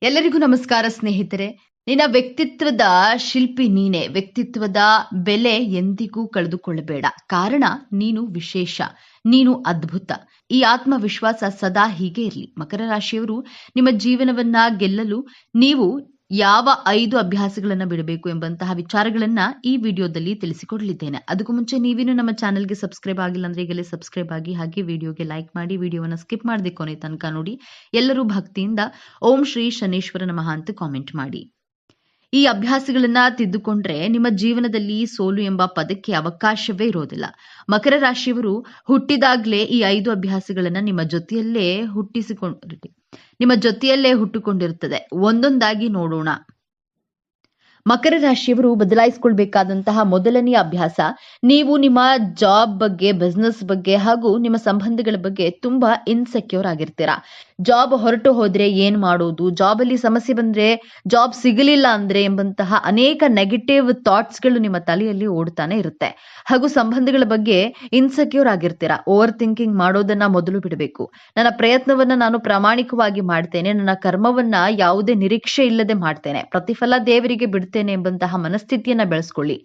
ಎಲ್ಲರಿಗೂ ನಮಸ್ಕಾರ ಸ್ನೇಹಿತರೆ. ನಿನ್ನ ವ್ಯಕ್ತಿತ್ವದ ಶಿಲ್ಪಿ ನೀನೆ. ವ್ಯಕ್ತಿತ್ವದ ಬೆಲೆ ಎಂದಿಗೂ ಕಳೆದುಕೊಳ್ಳಬೇಡ. ಕಾರಣ ನೀನು ವಿಶೇಷ, ನೀನು ಅದ್ಭುತ. ಈ ಆತ್ಮವಿಶ್ವಾಸ ಸದಾ ಹೀಗೆ ಇರಲಿ. ಮಕರ ರಾಶಿಯವರು ನಿಮ್ಮ ಜೀವನವನ್ನ ಗೆಲ್ಲಲು ನೀವು ಯಾವ 5 ಅಭ್ಯಾಸಗಳನ್ನ ಬಿಡಬೇಕು ಎಂಬಂತಹ ವಿಚಾರಗಳನ್ನ ಈ ವಿಡಿಯೋದಲ್ಲಿ ತಿಳಿಸಿಕೊಡಲಿದ್ದೇನೆ. ಅದಕ್ಕೂ ಮುಂಚೆ ನೀವೇನು ನಮ್ಮ ಚಾನೆಲ್ಗೆ ಸಬ್ಸ್ಕ್ರೈಬ್ ಆಗಿಲ್ಲ ಅಂದ್ರೆ ಈಗಲೇ ಸಬ್ಸ್ಕ್ರೈಬ್ ಆಗಿ, ಹಾಗೆ ವಿಡಿಯೋಗೆ ಲೈಕ್ ಮಾಡಿ, ವಿಡಿಯೋವನ್ನ ಸ್ಕಿಪ್ ಮಾಡದೆ ಕೊನೆ ತನಕ ನೋಡಿ. ಎಲ್ಲರೂ ಭಕ್ತಿಯಿಂದ ಓಂ ಶ್ರೀ ಶನೇಶ್ವರ ನಮಃ ಅಂತ ಕಾಮೆಂಟ್ ಮಾಡಿ. ಈ ಅಭ್ಯಾಸಗಳನ್ನ ತಿದ್ದುಕೊಂಡ್ರೆ ನಿಮ್ಮ ಜೀವನದಲ್ಲಿ ಸೋಲು ಎಂಬ ಪದಕ್ಕೆ ಅವಕಾಶವೇ ಇರೋದಿಲ್ಲ. ಮಕರ ರಾಶಿಯವರು ಹುಟ್ಟಿದಾಗ್ಲೇ ಈ 5 ಅಭ್ಯಾಸಗಳನ್ನ ನಿಮ್ಮ ಜೊತೆಯಲ್ಲೇ ಹುಟ್ಟುಕೊಂಡಿರುತ್ತದೆ. ಒಂದೊಂದಾಗಿ ನೋಡೋಣ. ಮಕರ ರಾಶಿಯವರು ಬದಲಾಯಿಸಿಕೊಳ್ಬೇಕಾದಂತಹ ಮೊದಲನೆಯ ಅಭ್ಯಾಸ, ನೀವು ನಿಮ್ಮ ಜಾಬ್ ಬಗ್ಗೆ, ಬಿಸ್ನೆಸ್ ಬಗ್ಗೆ ಹಾಗೂ ನಿಮ್ಮ ಸಂಬಂಧಗಳ ಬಗ್ಗೆ ತುಂಬಾ ಇನ್ಸೆಕ್ಯೂರ್ ಆಗಿರ್ತೀರಾ. ಜಾಬ್ ಹೊರಟು ಹೋದ್ರೆ ಏನ್ ಮಾಡೋದು, ಜಾಬ್ ಅಲ್ಲಿ ಸಮಸ್ಯೆ ಬಂದ್ರೆ, ಜಾಬ್ ಸಿಗಲಿಲ್ಲ ಅಂದ್ರೆ ಎಂಬಂತಹ ಅನೇಕ ನೆಗೆಟಿವ್ ಥಾಟ್ಸ್ ಗಳು ನಿಮ್ಮ ತಲೆಯಲ್ಲಿ ಓಡ್ತಾನೆ ಇರುತ್ತೆ. ಹಾಗೂ ಸಂಬಂಧಗಳ ಬಗ್ಗೆ ಇನ್ಸೆಕ್ಯೂರ್ ಆಗಿರ್ತೀರಾ. ಓವರ್ ಥಿಂಕಿಂಗ್ ಮಾಡೋದನ್ನ ಮೊದಲು ಬಿಡಬೇಕು. ನನ್ನ ಪ್ರಯತ್ನವನ್ನ ನಾನು ಪ್ರಾಮಾಣಿಕವಾಗಿ ಮಾಡ್ತೇನೆ, ನನ್ನ ಕರ್ಮವನ್ನ ಯಾವುದೇ ನಿರೀಕ್ಷೆ ಇಲ್ಲದೆ ಮಾಡ್ತೇನೆ, ಪ್ರತಿಫಲ ದೇವರಿಗೆ ಬಿಡ್ತೇನೆ ಎಂಬಂತಹ ಮನಸ್ಥಿತಿಯನ್ನ ಬೆಳೆಸ್ಕೊಳ್ಳಿ.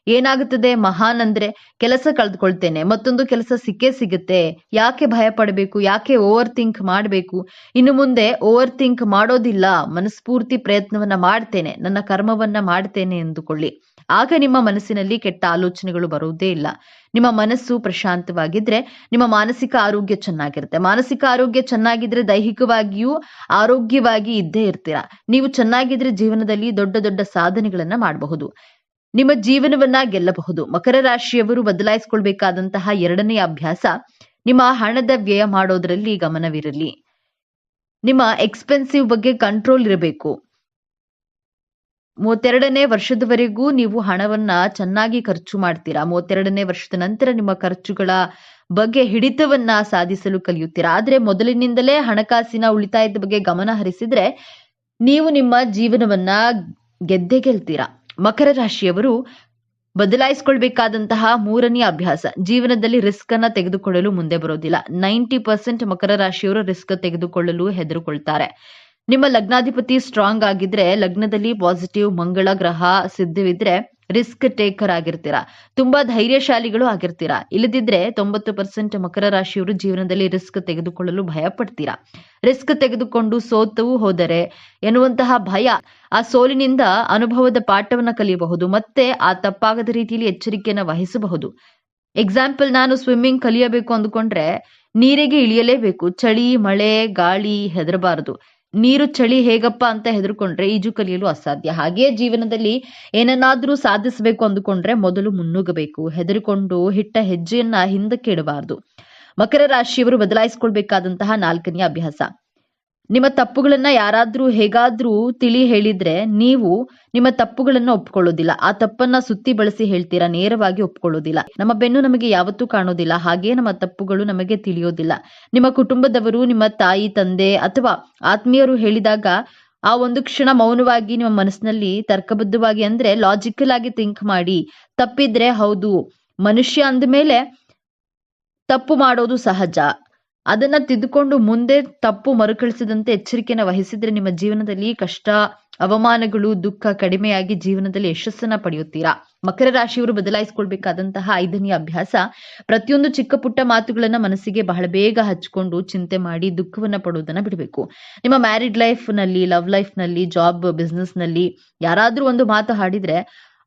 ಏನಾಗುತ್ತದೆ, ಮಹಾನ್ ಅಂದ್ರೆ ಕೆಲಸ ಕಳೆದುಕೊಳ್ತೇನೆ, ಮತ್ತೊಂದು ಕೆಲಸ ಸಿಕ್ಕೇ ಸಿಗುತ್ತೆ, ಯಾಕೆ ಭಯ ಪಡಬೇಕು, ಯಾಕೆ ಓವರ್ ಥಿಂಕ್ ಮಾಡಬೇಕು, ಇನ್ನು ಮುಂದೆ ಓವರ್ ಥಿಂಕ್ ಮಾಡೋದಿಲ್ಲ, ಮನಸ್ಫೂರ್ತಿ ಪ್ರಯತ್ನವನ್ನ ಮಾಡ್ತೇನೆ, ನನ್ನ ಕರ್ಮವನ್ನ ಮಾಡ್ತೇನೆ ಎಂದುಕೊಳ್ಳಿ. ಆಗ ನಿಮ್ಮ ಮನಸ್ಸಿನಲ್ಲಿ ಕೆಟ್ಟ ಆಲೋಚನೆಗಳು ಬರುವುದೇ ಇಲ್ಲ. ನಿಮ್ಮ ಮನಸ್ಸು ಪ್ರಶಾಂತವಾಗಿದ್ರೆ ನಿಮ್ಮ ಮಾನಸಿಕ ಆರೋಗ್ಯ ಚೆನ್ನಾಗಿರುತ್ತೆ. ಮಾನಸಿಕ ಆರೋಗ್ಯ ಚೆನ್ನಾಗಿದ್ರೆ ದೈಹಿಕವಾಗಿಯೂ ಆರೋಗ್ಯವಾಗಿ ಇದ್ದೇ ಇರ್ತೀರಾ. ನೀವು ಚೆನ್ನಾಗಿದ್ರೆ ಜೀವನದಲ್ಲಿ ದೊಡ್ಡ ದೊಡ್ಡ ಸಾಧನೆಗಳನ್ನ ಮಾಡಬಹುದು, ನಿಮ್ಮ ಜೀವನವನ್ನ ಗೆಲ್ಲಬಹುದು. ಮಕರ ರಾಶಿಯವರು ಬದಲಾಯಿಸಿಕೊಳ್ಬೇಕಾದಂತಹ ಎರಡನೆಯ ಅಭ್ಯಾಸ, ನಿಮ್ಮ ಹಣದ ವ್ಯಯ ಮಾಡೋದ್ರಲ್ಲಿ ಗಮನವಿರಲಿ. ನಿಮ್ಮ ಎಕ್ಸ್ಪೆನ್ಸಿವ್ ಬಗ್ಗೆ ಕಂಟ್ರೋಲ್ ಇರಬೇಕು. 32ನೇ ವರ್ಷದವರೆಗೂ ನೀವು ಹಣವನ್ನ ಚೆನ್ನಾಗಿ ಖರ್ಚು ಮಾಡ್ತೀರಾ. 32ನೇ ವರ್ಷದ ನಂತರ ನಿಮ್ಮ ಖರ್ಚುಗಳ ಬಗ್ಗೆ ಹಿಡಿತವನ್ನ ಸಾಧಿಸಲು ಕಲಿಯುತ್ತೀರಾ. ಆದ್ರೆ ಮೊದಲಿನಿಂದಲೇ ಹಣಕಾಸಿನ ಉಳಿತಾಯದ ಬಗ್ಗೆ ಗಮನ ಹರಿಸಿದ್ರೆ ನೀವು ನಿಮ್ಮ ಜೀವನವನ್ನ ಗೆದ್ದೇ ಗೆಲ್ತೀರಾ. ಮಕರ ರಾಶಿಯವರು ಬದಲಾಯಿಸಿಕೊಳ್ಬೇಕಾದಂತಹ ಮೂರನೆಯ ಅಭ್ಯಾಸ, ಜೀವನದಲ್ಲಿ ರಿಸ್ಕ್ ಅನ್ನ ತೆಗೆದುಕೊಳ್ಳಲು ಮುಂದೆ ಬರೋದಿಲ್ಲ. 90% ಮಕರ ರಾಶಿಯವರು ರಿಸ್ಕ್ ತೆಗೆದುಕೊಳ್ಳಲು ಹೆದರುಕೊಳ್ತಾರೆ. ನಿಮ್ಮ ಲಗ್ನಾಧಿಪತಿ ಸ್ಟ್ರಾಂಗ್ ಆಗಿದ್ರೆ, ಲಗ್ನದಲ್ಲಿ ಪಾಸಿಟಿವ್ ಮಂಗಳ ಗ್ರಹ ಸಿದ್ಧವಿದ್ರೆ ರಿಸ್ಕ್ ಟೇಕರ್ ಆಗಿರ್ತೀರಾ, ತುಂಬಾ ಧೈರ್ಯಶಾಲಿಗಳು ಆಗಿರ್ತೀರಾ. ಇಲ್ಲದಿದ್ರೆ 90% ಮಕರ ರಾಶಿಯವರು ಜೀವನದಲ್ಲಿ ರಿಸ್ಕ್ ತೆಗೆದುಕೊಳ್ಳಲು ಭಯ ಪಡ್ತೀರಾ. ರಿಸ್ಕ್ ತೆಗೆದುಕೊಂಡು ಸೋತು ಹೋದರೆ ಎನ್ನುವಂತಹ ಭಯ, ಆ ಸೋಲಿನಿಂದ ಅನುಭವದ ಪಾಠವನ್ನ ಕಲಿಯಬಹುದು, ಮತ್ತೆ ಆ ತಪ್ಪಾಗದ ರೀತಿಯಲ್ಲಿ ಎಚ್ಚರಿಕೆಯನ್ನು ವಹಿಸಬಹುದು. ಎಕ್ಸಾಂಪಲ್, ನಾನು ಸ್ವಿಮ್ಮಿಂಗ್ ಕಲಿಯಬೇಕು ಅಂದುಕೊಂಡ್ರೆ ನೀರಿಗೆ ಇಳಿಯಲೇಬೇಕು. ಚಳಿ, ಮಳೆ, ಗಾಳಿ ಹೆದರಬಾರದು. ನೀರು, ಚಳಿ ಹೇಗಪ್ಪ ಅಂತ ಹೆದರ್ಕೊಂಡ್ರೆ ಈಜು ಕಲಿಯಲು ಅಸಾಧ್ಯ. ಹಾಗೆಯೇ ಜೀವನದಲ್ಲಿ ಏನನ್ನಾದ್ರೂ ಸಾಧಿಸಬೇಕು ಅಂದುಕೊಂಡ್ರೆ ಮೊದಲು ಮುನ್ನುಗ್ಗಬೇಕು. ಹೆದರಿಕೊಂಡು ಹಿಟ್ಟ ಹೆಜ್ಜೆಯನ್ನ ಹಿಂದಕ್ಕೆ ಇಡಬಾರದು. ಮಕರ ರಾಶಿಯವರು ಬದಲಾಯಿಸಿಕೊಳ್ಬೇಕಾದಂತಹ 4ನೇ ಅಭ್ಯಾಸ, ನಿಮ್ಮ ತಪ್ಪುಗಳನ್ನ ಯಾರಾದ್ರೂ ಹೇಗಾದ್ರೂ ತಿಳಿ ಹೇಳಿದ್ರೆ ನೀವು ನಿಮ್ಮ ತಪ್ಪುಗಳನ್ನ ಒಪ್ಕೊಳ್ಳೋದಿಲ್ಲ. ಆ ತಪ್ಪನ್ನ ಸುತ್ತಿ ಬಳಸಿ ಹೇಳ್ತೀರಾ, ನೇರವಾಗಿ ಒಪ್ಕೊಳ್ಳೋದಿಲ್ಲ. ನಮ್ಮ ಬೆನ್ನು ನಮಗೆ ಯಾವತ್ತೂ ಕಾಣೋದಿಲ್ಲ, ಹಾಗೆ ನಮ್ಮ ತಪ್ಪುಗಳು ನಮಗೆ ತಿಳಿಯೋದಿಲ್ಲ. ನಿಮ್ಮ ಕುಟುಂಬದವರು, ನಿಮ್ಮ ತಾಯಿ, ತಂದೆ ಅಥವಾ ಆತ್ಮೀಯರು ಹೇಳಿದಾಗ ಆ ಒಂದು ಕ್ಷಣ ಮೌನವಾಗಿ ನಿಮ್ಮ ಮನಸ್ಸಿನಲ್ಲಿ ತರ್ಕಬದ್ಧವಾಗಿ, ಅಂದ್ರೆ ಲಾಜಿಕಲ್ ಆಗಿ ಥಿಂಕ್ ಮಾಡಿ, ತಪ್ಪಿದ್ರೆ ಹೌದು, ಮನುಷ್ಯ ಅಂದಮೇಲೆ ತಪ್ಪು ಮಾಡೋದು ಸಹಜ, ಅದನ್ನ ತಿದ್ದುಕೊಂಡು ಮುಂದೆ ತಪ್ಪು ಮರುಕಳಿಸದಂತೆ ಎಚ್ಚರಿಕೆಯನ್ನು ವಹಿಸಿದ್ರೆ ನಿಮ್ಮ ಜೀವನದಲ್ಲಿ ಕಷ್ಟ, ಅವಮಾನಗಳು, ದುಃಖ ಕಡಿಮೆಯಾಗಿ ಜೀವನದಲ್ಲಿ ಯಶಸ್ಸನ್ನ ಪಡೆಯುತ್ತೀರಾ. ಮಕರ ರಾಶಿಯವರು ಬದಲಾಯಿಸಿಕೊಳ್ಬೇಕಾದಂತಹ 5ನೇ ಅಭ್ಯಾಸ, ಪ್ರತಿಯೊಂದು ಚಿಕ್ಕ ಪುಟ್ಟ ಮಾತುಗಳನ್ನ ಮನಸ್ಸಿಗೆ ಬಹಳ ಬೇಗ ಹಚ್ಕೊಂಡು ಚಿಂತೆ ಮಾಡಿ ದುಃಖವನ್ನ ಪಡುವುದನ್ನ ಬಿಡಬೇಕು. ನಿಮ್ಮ ಮ್ಯಾರಿಡ್ ಲೈಫ್ ನಲ್ಲಿ, ಲವ್ ಲೈಫ್ ನಲ್ಲಿ, ಜಾಬ್, ಬಿಸ್ನೆಸ್ ನಲ್ಲಿ ಯಾರಾದ್ರೂ ಒಂದು ಮಾತು ಹಾಡಿದ್ರೆ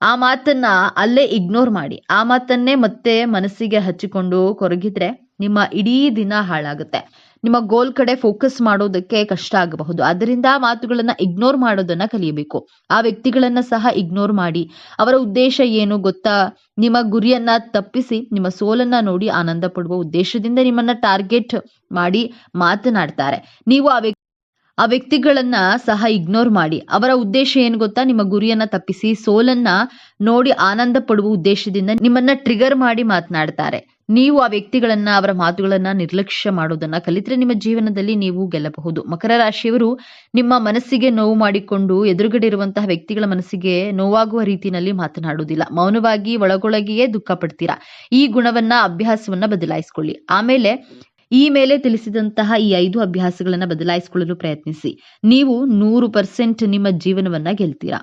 ಆ ಮಾತನ್ನ ಅಲ್ಲೇ ಇಗ್ನೋರ್ ಮಾಡಿ, ಆ ಮಾತನ್ನೇ ಮತ್ತೆ ಮನಸ್ಸಿಗೆ ಹಚ್ಚಿಕೊಂಡು ಕೊರಗಿದ್ರೆ ನಿಮ್ಮ ಇಡೀ ದಿನ ಹಾಳಾಗುತ್ತೆ. ನಿಮ್ಮ ಗೋಲ್ ಕಡೆ ಫೋಕಸ್ ಮಾಡೋದಕ್ಕೆ ಕಷ್ಟ ಆಗಬಹುದು. ಅದರಿಂದ ಆ ಮಾತುಗಳನ್ನ ಇಗ್ನೋರ್ ಮಾಡೋದನ್ನ ಕಲಿಯಬೇಕು. ಆ ವ್ಯಕ್ತಿಗಳನ್ನ ಸಹ ಇಗ್ನೋರ್ ಮಾಡಿ. ಅವರ ಉದ್ದೇಶ ಏನು ಗೊತ್ತಾ, ನಿಮ್ಮ ಗುರಿಯನ್ನ ತಪ್ಪಿಸಿ ನಿಮ್ಮ ಸೋಲನ್ನ ನೋಡಿ ಆನಂದ ಪಡುವ ಉದ್ದೇಶದಿಂದ ನಿಮ್ಮನ್ನ ಟಾರ್ಗೆಟ್ ಮಾಡಿ ಮಾತನಾಡ್ತಾರೆ. ನೀವು ಆ ವ್ಯಕ್ತಿಗಳನ್ನ ಸಹ ಇಗ್ನೋರ್ ಮಾಡಿ. ಅವರ ಉದ್ದೇಶ ಏನು ಗೊತ್ತಾ, ನಿಮ್ಮ ಗುರಿಯನ್ನ ತಪ್ಪಿಸಿ ಸೋಲನ್ನ ನೋಡಿ ಆನಂದ ಪಡುವ ಉದ್ದೇಶದಿಂದ ನಿಮ್ಮನ್ನ ಟ್ರಿಗರ್ ಮಾಡಿ ಮಾತನಾಡ್ತಾರೆ. ನೀವು ಆ ವ್ಯಕ್ತಿಗಳನ್ನ, ಅವರ ಮಾತುಗಳನ್ನ ನಿರ್ಲಕ್ಷ್ಯ ಮಾಡೋದನ್ನ ಕಲಿತ್ರೆ ನಿಮ್ಮ ಜೀವನದಲ್ಲಿ ನೀವು ಗೆಲ್ಲಬಹುದು. ಮಕರ ರಾಶಿಯವರು ನಿಮ್ಮ ಮನಸ್ಸಿಗೆ ನೋವು ಮಾಡಿಕೊಂಡು ಎದುರುಗಡೆ ಇರುವಂತಹ ವ್ಯಕ್ತಿಗಳ ಮನಸ್ಸಿಗೆ ನೋವಾಗುವ ರೀತಿಯಲ್ಲಿ ಮಾತನಾಡುವುದಿಲ್ಲ. ಮೌನವಾಗಿ ಒಳಗೊಳಗೆಯೇ ದುಃಖ ಪಡ್ತೀರಾ. ಈ ಗುಣವನ್ನ, ಅಭ್ಯಾಸವನ್ನ ಬದಲಾಯಿಸಿಕೊಳ್ಳಿ. ಆಮೇಲೆ ಈ ಮೇಲೆ ತಿಳಿಸಿದಂತಹ ಈ 5 ಅಭ್ಯಾಸಗಳನ್ನು ಬದಲಾಯಿಸಿಕೊಳ್ಳಲು ಪ್ರಯತ್ನಿಸಿ. ನೀವು 100% ನಿಮ್ಮ ಜೀವನವನ್ನ ಗೆಲ್ತೀರಾ.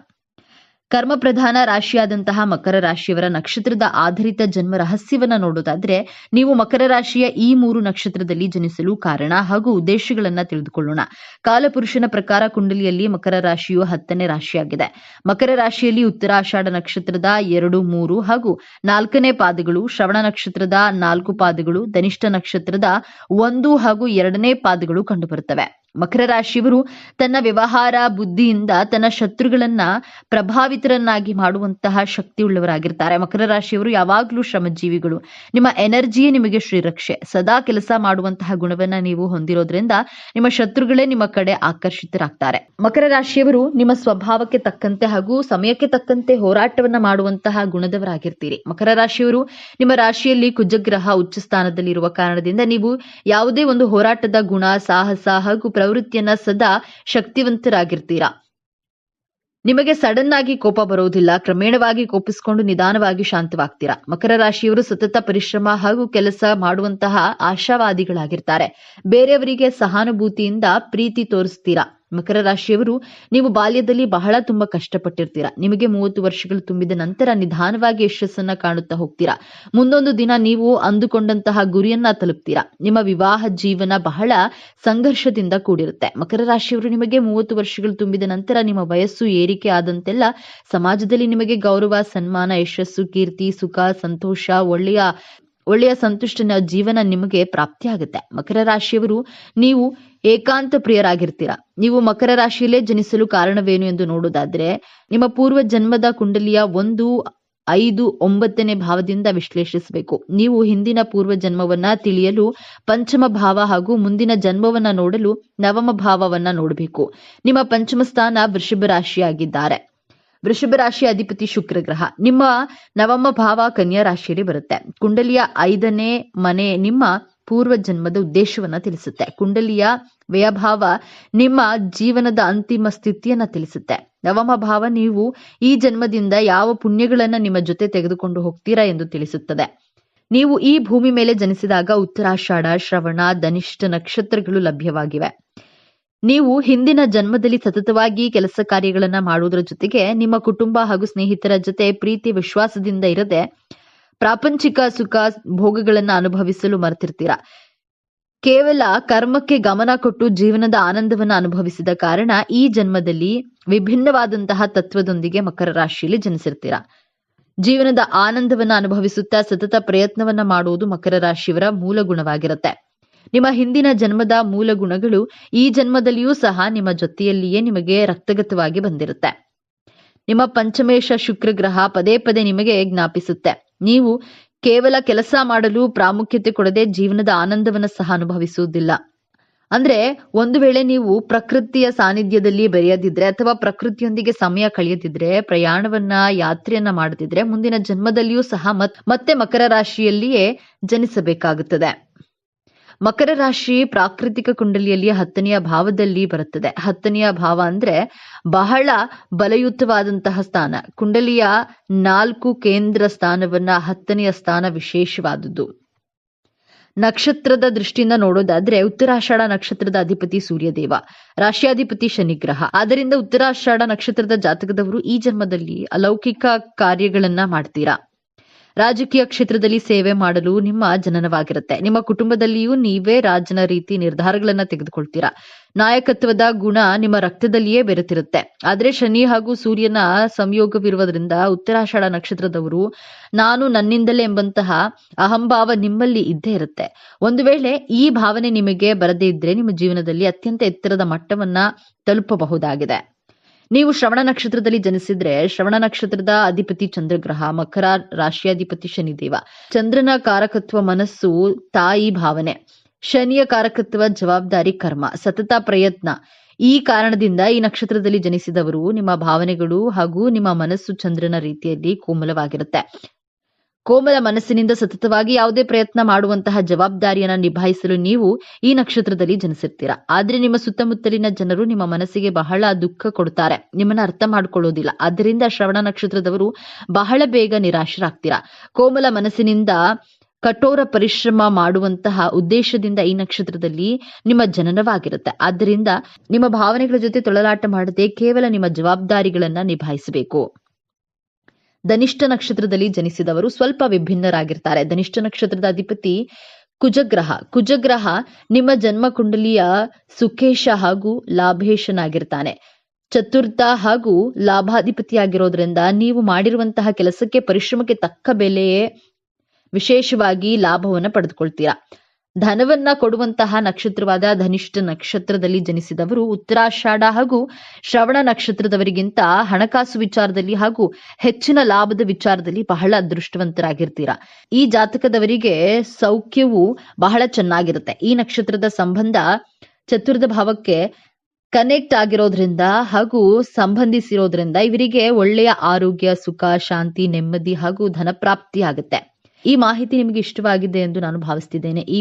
ಕರ್ಮ ಪ್ರಧಾನ ರಾಶಿಯಾದಂತಹ ಮಕರ ರಾಶಿಯವರ ನಕ್ಷತ್ರದ ಆಧಾರಿತ ಜನ್ಮ ರಹಸ್ಯವನ್ನ ನೋಡೋದಾದ್ರೆ, ನೀವು ಮಕರ ರಾಶಿಯ ಈ 3 ನಕ್ಷತ್ರದಲ್ಲಿ ಜನಿಸಲು ಕಾರಣ ಹಾಗೂ ಉದ್ದೇಶಗಳನ್ನ ತಿಳಿದುಕೊಳ್ಳೋಣ. ಕಾಲಪುರುಷನ ಪ್ರಕಾರ ಕುಂಡಲಿಯಲ್ಲಿ ಮಕರ ರಾಶಿಯು 10ನೇ ರಾಶಿಯಾಗಿದೆ. ಮಕರ ರಾಶಿಯಲ್ಲಿ ಉತ್ತರಾಷಾಢ ನಕ್ಷತ್ರದ 2, 3 ಹಾಗೂ 4ನೇ ಪಾದಗಳು, ಶ್ರವಣ ನಕ್ಷತ್ರದ 4 ಪಾದಗಳು, ಧನಿಷ್ಠ ನಕ್ಷತ್ರದ 1 ಹಾಗೂ 2ನೇ ಪಾದಗಳು ಕಂಡುಬರುತ್ತವೆ. ಮಕರ ರಾಶಿಯವರು ತನ್ನ ವ್ಯವಹಾರ ಬುದ್ಧಿಯಿಂದ ತನ್ನ ಶತ್ರುಗಳನ್ನ ಪ್ರಭಾವಿತರನ್ನಾಗಿ ಮಾಡುವಂತಹ ಶಕ್ತಿಯುಳ್ಳವರಾಗಿರ್ತಾರೆ. ಮಕರ ರಾಶಿಯವರು ಯಾವಾಗಲೂ ಶ್ರಮಜೀವಿಗಳು. ನಿಮ್ಮ ಎನರ್ಜಿಯೇ ನಿಮಗೆ ಶ್ರೀರಕ್ಷೆ. ಸದಾ ಕೆಲಸ ಮಾಡುವಂತಹ ಗುಣವನ್ನ ನೀವು ಹೊಂದಿರೋದ್ರಿಂದ ನಿಮ್ಮ ಶತ್ರುಗಳೇ ನಿಮ್ಮ ಕಡೆ ಆಕರ್ಷಿತರಾಗ್ತಾರೆ. ಮಕರ ರಾಶಿಯವರು ನಿಮ್ಮ ಸ್ವಭಾವಕ್ಕೆ ತಕ್ಕಂತೆ ಹಾಗೂ ಸಮಯಕ್ಕೆ ತಕ್ಕಂತೆ ಹೋರಾಟವನ್ನ ಮಾಡುವಂತಹ ಗುಣದವರಾಗಿರ್ತೀರಿ. ಮಕರ ರಾಶಿಯವರು ನಿಮ್ಮ ರಾಶಿಯಲ್ಲಿ ಕುಜಗ್ರಹ ಉಚ್ಚ ಸ್ಥಾನದಲ್ಲಿರುವ ಕಾರಣದಿಂದ ನೀವು ಯಾವುದೇ ಒಂದು ಹೋರಾಟದ ಗುಣ, ಸಾಹಸ ಹಾಗೂ ಪ್ರವೃತ್ತಿಯನ್ನ ಸದಾ ಶಕ್ತಿವಂತರಾಗಿರ್ತೀರಾ. ನಿಮಗೆ ಸಡನ್ ಆಗಿ ಕೋಪ ಬರೋದಿಲ್ಲ. ಕ್ರಮೇಣವಾಗಿ ಕೋಪಿಸಿಕೊಂಡು ನಿಧಾನವಾಗಿ ಶಾಂತವಾಗ್ತೀರಾ. ಮಕರ ರಾಶಿಯವರು ಸತತ ಪರಿಶ್ರಮ ಹಾಗೂ ಕೆಲಸ ಮಾಡುವಂತಹ ಆಶಾವಾದಿಗಳಾಗಿರ್ತಾರೆ. ಬೇರೆಯವರಿಗೆ ಸಹಾನುಭೂತಿಯಿಂದ ಪ್ರೀತಿ ತೋರಿಸ್ತೀರಾ. ಮಕರ ರಾಶಿಯವರು ನೀವು ಬಾಲ್ಯದಲ್ಲಿ ಬಹಳ ತುಂಬಾ ಕಷ್ಟಪಟ್ಟಿರ್ತೀರಾ. ನಿಮಗೆ 30 ವರ್ಷಗಳು ತುಂಬಿದ ನಂತರ ನಿಧಾನವಾಗಿ ಯಶಸ್ಸನ್ನ ಕಾಣುತ್ತಾ ಹೋಗ್ತೀರಾ. ಮುಂದೊಂದು ದಿನ ನೀವು ಅಂದುಕೊಂಡಂತಹ ಗುರಿಯನ್ನ ತಲುಪ್ತೀರಾ. ನಿಮ್ಮ ವಿವಾಹ ಜೀವನ ಬಹಳ ಸಂಘರ್ಷದಿಂದ ಕೂಡಿರುತ್ತೆ. ಮಕರ ರಾಶಿಯವರು ನಿಮಗೆ 30 ವರ್ಷಗಳು ತುಂಬಿದ ನಂತರ ನಿಮ್ಮ ವಯಸ್ಸು ಏರಿಕೆ ಆದಂತೆಲ್ಲ ಸಮಾಜದಲ್ಲಿ ನಿಮಗೆ ಗೌರವ, ಸನ್ಮಾನ, ಯಶಸ್ಸು, ಕೀರ್ತಿ, ಸುಖ, ಸಂತೋಷ, ಒಳ್ಳೆಯ ಸಂತುಷ್ಟ ಜೀವನ ನಿಮಗೆ ಪ್ರಾಪ್ತಿಯಾಗುತ್ತೆ. ಮಕರ ರಾಶಿಯವರು ನೀವು ಏಕಾಂತ ಪ್ರಿಯರಾಗಿರ್ತೀರಾ. ನೀವು ಮಕರ ರಾಶಿಯಲ್ಲೇ ಜನಿಸಲು ಕಾರಣವೇನು ಎಂದು ನೋಡೋದಾದ್ರೆ, ನಿಮ್ಮ ಪೂರ್ವ ಜನ್ಮದ ಕುಂಡಲಿಯ 1, 5, 9ನೇ ಭಾವದಿಂದ ವಿಶ್ಲೇಷಿಸಬೇಕು. ನೀವು ಹಿಂದಿನ ಪೂರ್ವ ಜನ್ಮವನ್ನ ತಿಳಿಯಲು ಪಂಚಮ ಭಾವ ಹಾಗೂ ಮುಂದಿನ ಜನ್ಮವನ್ನ ನೋಡಲು ನವಮ ಭಾವವನ್ನ ನೋಡಬೇಕು. ನಿಮ್ಮ ಪಂಚಮ ಸ್ಥಾನ ವೃಷಭ ರಾಶಿಯಾಗಿದ್ದಾರೆ. ವೃಷಭ ರಾಶಿಯ ಅಧಿಪತಿ ಶುಕ್ರ ಗ್ರಹ. ನಿಮ್ಮ ನವಮ ಭಾವ ಕನ್ಯಾ ರಾಶಿಯಲ್ಲಿ ಬರುತ್ತೆ. ಕುಂಡಲಿಯ 5ನೇ ಮನೆ ನಿಮ್ಮ ಪೂರ್ವ ಜನ್ಮದ ಉದ್ದೇಶವನ್ನ ತಿಳಿಸುತ್ತೆ. ಕುಂಡಲಿಯ ವ್ಯಯಭಾವ ನಿಮ್ಮ ಜೀವನದ ಅಂತಿಮ ಸ್ಥಿತಿಯನ್ನ ತಿಳಿಸುತ್ತೆ. ನವಮ ಭಾವ ನೀವು ಈ ಜನ್ಮದಿಂದ ಯಾವ ಪುಣ್ಯಗಳನ್ನ ನಿಮ್ಮ ಜೊತೆ ತೆಗೆದುಕೊಂಡು ಹೋಗ್ತೀರಾ ಎಂದು ತಿಳಿಸುತ್ತದೆ. ನೀವು ಈ ಭೂಮಿ ಮೇಲೆ ಜನಿಸಿದಾಗ ಉತ್ತರಾಷಾಢ, ಶ್ರವಣ, ಧನಿಷ್ಠ ನಕ್ಷತ್ರಗಳು ಲಭ್ಯವಾಗಿವೆ. ನೀವು ಹಿಂದಿನ ಜನ್ಮದಲ್ಲಿ ಸತತವಾಗಿ ಕೆಲಸ ಕಾರ್ಯಗಳನ್ನ ಮಾಡುವುದರ ಜೊತೆಗೆ ನಿಮ್ಮ ಕುಟುಂಬ ಹಾಗೂ ಸ್ನೇಹಿತರ ಜೊತೆ ಪ್ರೀತಿ ವಿಶ್ವಾಸದಿಂದ ಇರದೆ ಪ್ರಾಪಂಚಿಕ ಸುಖ ಭೋಗಗಳನ್ನ ಅನುಭವಿಸಲು ಮರೆತಿರ್ತೀರಾ. ಕೇವಲ ಕರ್ಮಕ್ಕೆ ಗಮನ ಕೊಟ್ಟು ಜೀವನದ ಆನಂದವನ್ನ ಅನುಭವಿಸಿದ ಕಾರಣ ಈ ಜನ್ಮದಲ್ಲಿ ವಿಭಿನ್ನವಾದಂತಹ ತತ್ವದೊಂದಿಗೆ ಮಕರ ರಾಶಿಯಲ್ಲಿ ಜನಿಸಿರ್ತೀರಾ. ಜೀವನದ ಆನಂದವನ್ನ ಅನುಭವಿಸುತ್ತಾ ಸತತ ಪ್ರಯತ್ನವನ್ನ ಮಾಡುವುದು ಮಕರ ರಾಶಿಯವರ ಮೂಲ ಗುಣವಾಗಿರುತ್ತೆ. ನಿಮ್ಮ ಹಿಂದಿನ ಜನ್ಮದ ಮೂಲ ಗುಣಗಳು ಈ ಜನ್ಮದಲ್ಲಿಯೂ ಸಹ ನಿಮ್ಮ ಜೊತೆಯಲ್ಲಿಯೇ ನಿಮಗೆ ರಕ್ತಗತವಾಗಿ ಬಂದಿರುತ್ತೆ. ನಿಮ್ಮ ಪಂಚಮೇಶ ಶುಕ್ರ ಗ್ರಹ ಪದೇ ಪದೇ ನಿಮಗೆ ಜ್ಞಾಪಿಸುತ್ತೆ. ನೀವು ಕೇವಲ ಕೆಲಸ ಮಾಡಲು ಪ್ರಾಮುಖ್ಯತೆ ಕೊಡದೆ ಜೀವನದ ಆನಂದವನ್ನ ಸಹ ಅನುಭವಿಸುವುದಿಲ್ಲ. ಅಂದ್ರೆ ಒಂದು ವೇಳೆ ನೀವು ಪ್ರಕೃತಿಯ ಸಾನ್ನಿಧ್ಯದಲ್ಲಿ ಬೆರೆಯದಿದ್ರೆ ಅಥವಾ ಪ್ರಕೃತಿಯೊಂದಿಗೆ ಸಮಯ ಕಳೆಯದಿದ್ರೆ, ಪ್ರಯಾಣವನ್ನ ಯಾತ್ರೆಯನ್ನ ಮಾಡದಿದ್ರೆ ಮುಂದಿನ ಜನ್ಮದಲ್ಲಿಯೂ ಸಹ ಮತ್ತೆ ಮಕರ ರಾಶಿಯಲ್ಲಿಯೇ ಜನಿಸಬೇಕಾಗುತ್ತದೆ. ಮಕರ ರಾಶಿ ಪ್ರಾಕೃತಿಕ ಕುಂಡಲಿಯಲ್ಲಿ 10ನೆಯ ಭಾವದಲ್ಲಿ ಬರುತ್ತದೆ. 10ನೆಯ ಭಾವ ಅಂದ್ರೆ ಬಹಳ ಬಲಯುತವಾದಂತಹ ಸ್ಥಾನ. ಕುಂಡಲಿಯ 4 ಕೇಂದ್ರ ಸ್ಥಾನವನ್ನ 10ನೆಯ ಸ್ಥಾನ ವಿಶೇಷವಾದುದು. ನಕ್ಷತ್ರದ ದೃಷ್ಟಿಯಿಂದ ನೋಡೋದಾದ್ರೆ ಉತ್ತರಾಷಾಢ ನಕ್ಷತ್ರದ ಅಧಿಪತಿ ಸೂರ್ಯದೇವ, ರಾಶಿಯಾಧಿಪತಿ ಶನಿಗ್ರಹ. ಆದ್ದರಿಂದ ಉತ್ತರಾಷಾಢ ನಕ್ಷತ್ರದ ಜಾತಕದವರು ಈ ಜನ್ಮದಲ್ಲಿ ಅಲೌಕಿಕ ಕಾರ್ಯಗಳನ್ನ ಮಾಡ್ತೀರಾ. ರಾಜಕೀಯ ಕ್ಷೇತ್ರದಲ್ಲಿ ಸೇವೆ ಮಾಡಲು ನಿಮ್ಮ ಜನನವಾಗಿರುತ್ತೆ. ನಿಮ್ಮ ಕುಟುಂಬದಲ್ಲಿಯೂ ನೀವೇ ರಾಜನ ರೀತಿ ನಿರ್ಧಾರಗಳನ್ನ ತೆಗೆದುಕೊಳ್ತೀರಾ. ನಾಯಕತ್ವದ ಗುಣ ನಿಮ್ಮ ರಕ್ತದಲ್ಲಿಯೇ ಬೆರೆತಿರುತ್ತೆ. ಆದ್ರೆ ಶನಿ ಹಾಗೂ ಸೂರ್ಯನ ಸಂಯೋಗವಿರುವುದರಿಂದ ಉತ್ತರಾಷಾಢ ನಕ್ಷತ್ರದವರು ನಾನು ನನ್ನಿಂದಲೇ ಎಂಬಂತಹ ಅಹಂಭಾವ ನಿಮ್ಮಲ್ಲಿ ಇದ್ದೇ ಇರುತ್ತೆ. ಒಂದು ವೇಳೆ ಈ ಭಾವನೆ ನಿಮಗೆ ಬರದೇ ಇದ್ರೆ ನಿಮ್ಮ ಜೀವನದಲ್ಲಿ ಅತ್ಯಂತ ಎತ್ತರದ ಮಟ್ಟವನ್ನ ತಲುಪಬಹುದಾಗಿದೆ. ನೀವು ಶ್ರವಣ ನಕ್ಷತ್ರದಲ್ಲಿ ಜನಿಸಿದ್ರೆ ಶ್ರವಣ ನಕ್ಷತ್ರದ ಅಧಿಪತಿ ಚಂದ್ರಗ್ರಹ, ಮಕರ ರಾಶಿಯಾಧಿಪತಿ ಶನಿದೇವ. ಚಂದ್ರನ ಕಾರಕತ್ವ ಮನಸ್ಸು, ತಾಯಿ ಭಾವನೆ. ಶನಿಯ ಕಾರಕತ್ವ ಜವಾಬ್ದಾರಿ, ಕರ್ಮ, ಸತತ ಪ್ರಯತ್ನ. ಈ ಕಾರಣದಿಂದ ಈ ನಕ್ಷತ್ರದಲ್ಲಿ ಜನಿಸಿದವರು ನಿಮ್ಮ ಭಾವನೆಗಳು ಹಾಗೂ ನಿಮ್ಮ ಮನಸ್ಸು ಚಂದ್ರನ ರೀತಿಯಲ್ಲಿ ಕೋಮಲವಾಗಿರುತ್ತೆ. ಕೋಮಲ ಮನಸ್ಸಿನಿಂದ ಸತತವಾಗಿ ಯಾವುದೇ ಪ್ರಯತ್ನ ಮಾಡುವಂತಹ ಜವಾಬ್ದಾರಿಯನ್ನ ನಿಭಾಯಿಸಲು ನೀವು ಈ ನಕ್ಷತ್ರದಲ್ಲಿ ಜನಿಸಿರ್ತೀರಾ. ಆದ್ರೆ ನಿಮ್ಮ ಸುತ್ತಮುತ್ತಲಿನ ಜನರು ನಿಮ್ಮ ಮನಸ್ಸಿಗೆ ಬಹಳ ದುಃಖ ಕೊಡ್ತಾರೆ, ನಿಮ್ಮನ್ನ ಅರ್ಥ ಮಾಡ್ಕೊಳ್ಳೋದಿಲ್ಲ. ಆದ್ದರಿಂದ ಶ್ರವಣ ನಕ್ಷತ್ರದವರು ಬಹಳ ಬೇಗ ನಿರಾಶರಾಗ್ತೀರಾ. ಕೋಮಲ ಮನಸ್ಸಿನಿಂದ ಕಠೋರ ಪರಿಶ್ರಮ ಮಾಡುವಂತಹ ಉದ್ದೇಶದಿಂದ ಈ ನಕ್ಷತ್ರದಲ್ಲಿ ನಿಮ್ಮ ಜನನವಾಗಿರುತ್ತೆ. ಆದ್ದರಿಂದ ನಿಮ್ಮ ಭಾವನೆಗಳ ಜೊತೆ ತೊಳಲಾಟ ಮಾಡದೆ ಕೇವಲ ನಿಮ್ಮ ಜವಾಬ್ದಾರಿಗಳನ್ನ ನಿಭಾಯಿಸಬೇಕು. ಧನಿಷ್ಠ ನಕ್ಷತ್ರದಲ್ಲಿ ಜನಿಸಿದವರು ಸ್ವಲ್ಪ ವಿಭಿನ್ನರಾಗಿರ್ತಾರೆ. ಧನಿಷ್ಠ ನಕ್ಷತ್ರದ ಅಧಿಪತಿ ಕುಜಗ್ರಹ ನಿಮ್ಮ ಜನ್ಮ ಕುಂಡಲಿಯ ಸುಖೇಶ ಹಾಗೂ ಲಾಭೇಶನಾಗಿರ್ತಾನೆ. ಚತುರ್ಥ ಹಾಗೂ ಲಾಭಾಧಿಪತಿಯಾಗಿರೋದ್ರಿಂದ ನೀವು ಮಾಡಿರುವಂತಹ ಕೆಲಸಕ್ಕೆ ಪರಿಶ್ರಮಕ್ಕೆ ತಕ್ಕ ಬೆಲೆಯೇ ವಿಶೇಷವಾಗಿ ಲಾಭವನ್ನು ಪಡೆದುಕೊಳ್ತೀರಾ. ಧನವನ್ನ ಕೊಡುವಂತಹ ನಕ್ಷತ್ರವಾದ ಧನಿಷ್ಠ ನಕ್ಷತ್ರದಲ್ಲಿ ಜನಿಸಿದವರು ಉತ್ತರಾಷಾಢ ಹಾಗೂ ಶ್ರವಣ ನಕ್ಷತ್ರದವರಿಗಿಂತ ಹಣಕಾಸು ವಿಚಾರದಲ್ಲಿ ಹಾಗೂ ಹೆಚ್ಚಿನ ಲಾಭದ ವಿಚಾರದಲ್ಲಿ ಬಹಳ ಅದೃಷ್ಟವಂತರಾಗಿರ್ತೀರಾ. ಈ ಜಾತಕದವರಿಗೆ ಸೌಖ್ಯವು ಬಹಳ ಚೆನ್ನಾಗಿರುತ್ತೆ. ಈ ನಕ್ಷತ್ರದ ಸಂಬಂಧ ಚತುರ್ಥ ಭಾವಕ್ಕೆ ಕನೆಕ್ಟ್ ಆಗಿರೋದ್ರಿಂದ ಹಾಗೂ ಸಂಬಂಧಿಸಿರೋದ್ರಿಂದ ಇವರಿಗೆ ಒಳ್ಳೆಯ ಆರೋಗ್ಯ, ಸುಖ, ಶಾಂತಿ, ನೆಮ್ಮದಿ ಹಾಗೂ ಧನಪ್ರಾಪ್ತಿ ಆಗುತ್ತೆ. ಈ ಮಾಹಿತಿ ನಿಮಗೆ ಇಷ್ಟವಾಗಿದೆ ಎಂದು ನಾನು ಭಾವಿಸ್ತಿದ್ದೇನೆ. ಈ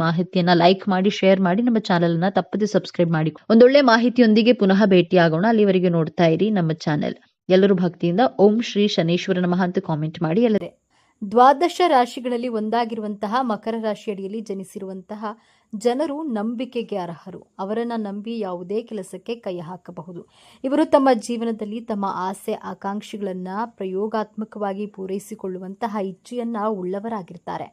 ಮಾಹಿತಿಯನ್ನ ಲೈಕ್ ಮಾಡಿ, ಶೇರ್ ಮಾಡಿ, ನಮ್ಮ ಚಾನೆಲ್ ಅನ್ನ ತಪ್ಪದೆ ಸಬ್ಸ್ಕ್ರೈಬ್ ಮಾಡಿ. ಒಂದೊಳ್ಳೆ ಮಾಹಿತಿಯೊಂದಿಗೆ ಪುನಃ ಭೇಟಿಯಾಗೋಣ. ಅಲ್ಲಿವರೆಗೆ ನೋಡ್ತಾ ಇರಿ ನಮ್ಮ ಚಾನೆಲ್. ಎಲ್ಲರೂ ಭಕ್ತಿಯಿಂದ ಓಂ ಶ್ರೀ ಶನೇಶ್ವರ ನಮಃ ಅಂತ ಕಾಮೆಂಟ್ ಮಾಡಿ. ಎಲ್ಲರೇ ದ್ವಾದಶ ರಾಶಿಗಳಲ್ಲಿ ಒಂದಾಗಿರುವಂತಹ ಮಕರ ರಾಶಿಯಡಿಯಲ್ಲಿ ಜನಿಸಿರುವಂತಹ ಜನರು ನಂಬಿಕೆಗೆ ಅರ್ಹರು. ಅವರನ್ನ ನಂಬಿ ಯಾವುದೇ ಕೆಲಸಕ್ಕೆ ಕೈ ಹಾಕಬಹುದು. ಇವರು ತಮ್ಮ ಜೀವನದಲ್ಲಿ ತಮ್ಮ ಆಸೆ ಆಕಾಂಕ್ಷೆಗಳನ್ನ ಪ್ರಯೋಗಾತ್ಮಕವಾಗಿ ಪೂರೈಸಿಕೊಳ್ಳುವಂತಹ ಇಚ್ಛೆಯನ್ನ ಉಳ್ಳವರಾಗಿರ್ತಾರೆ.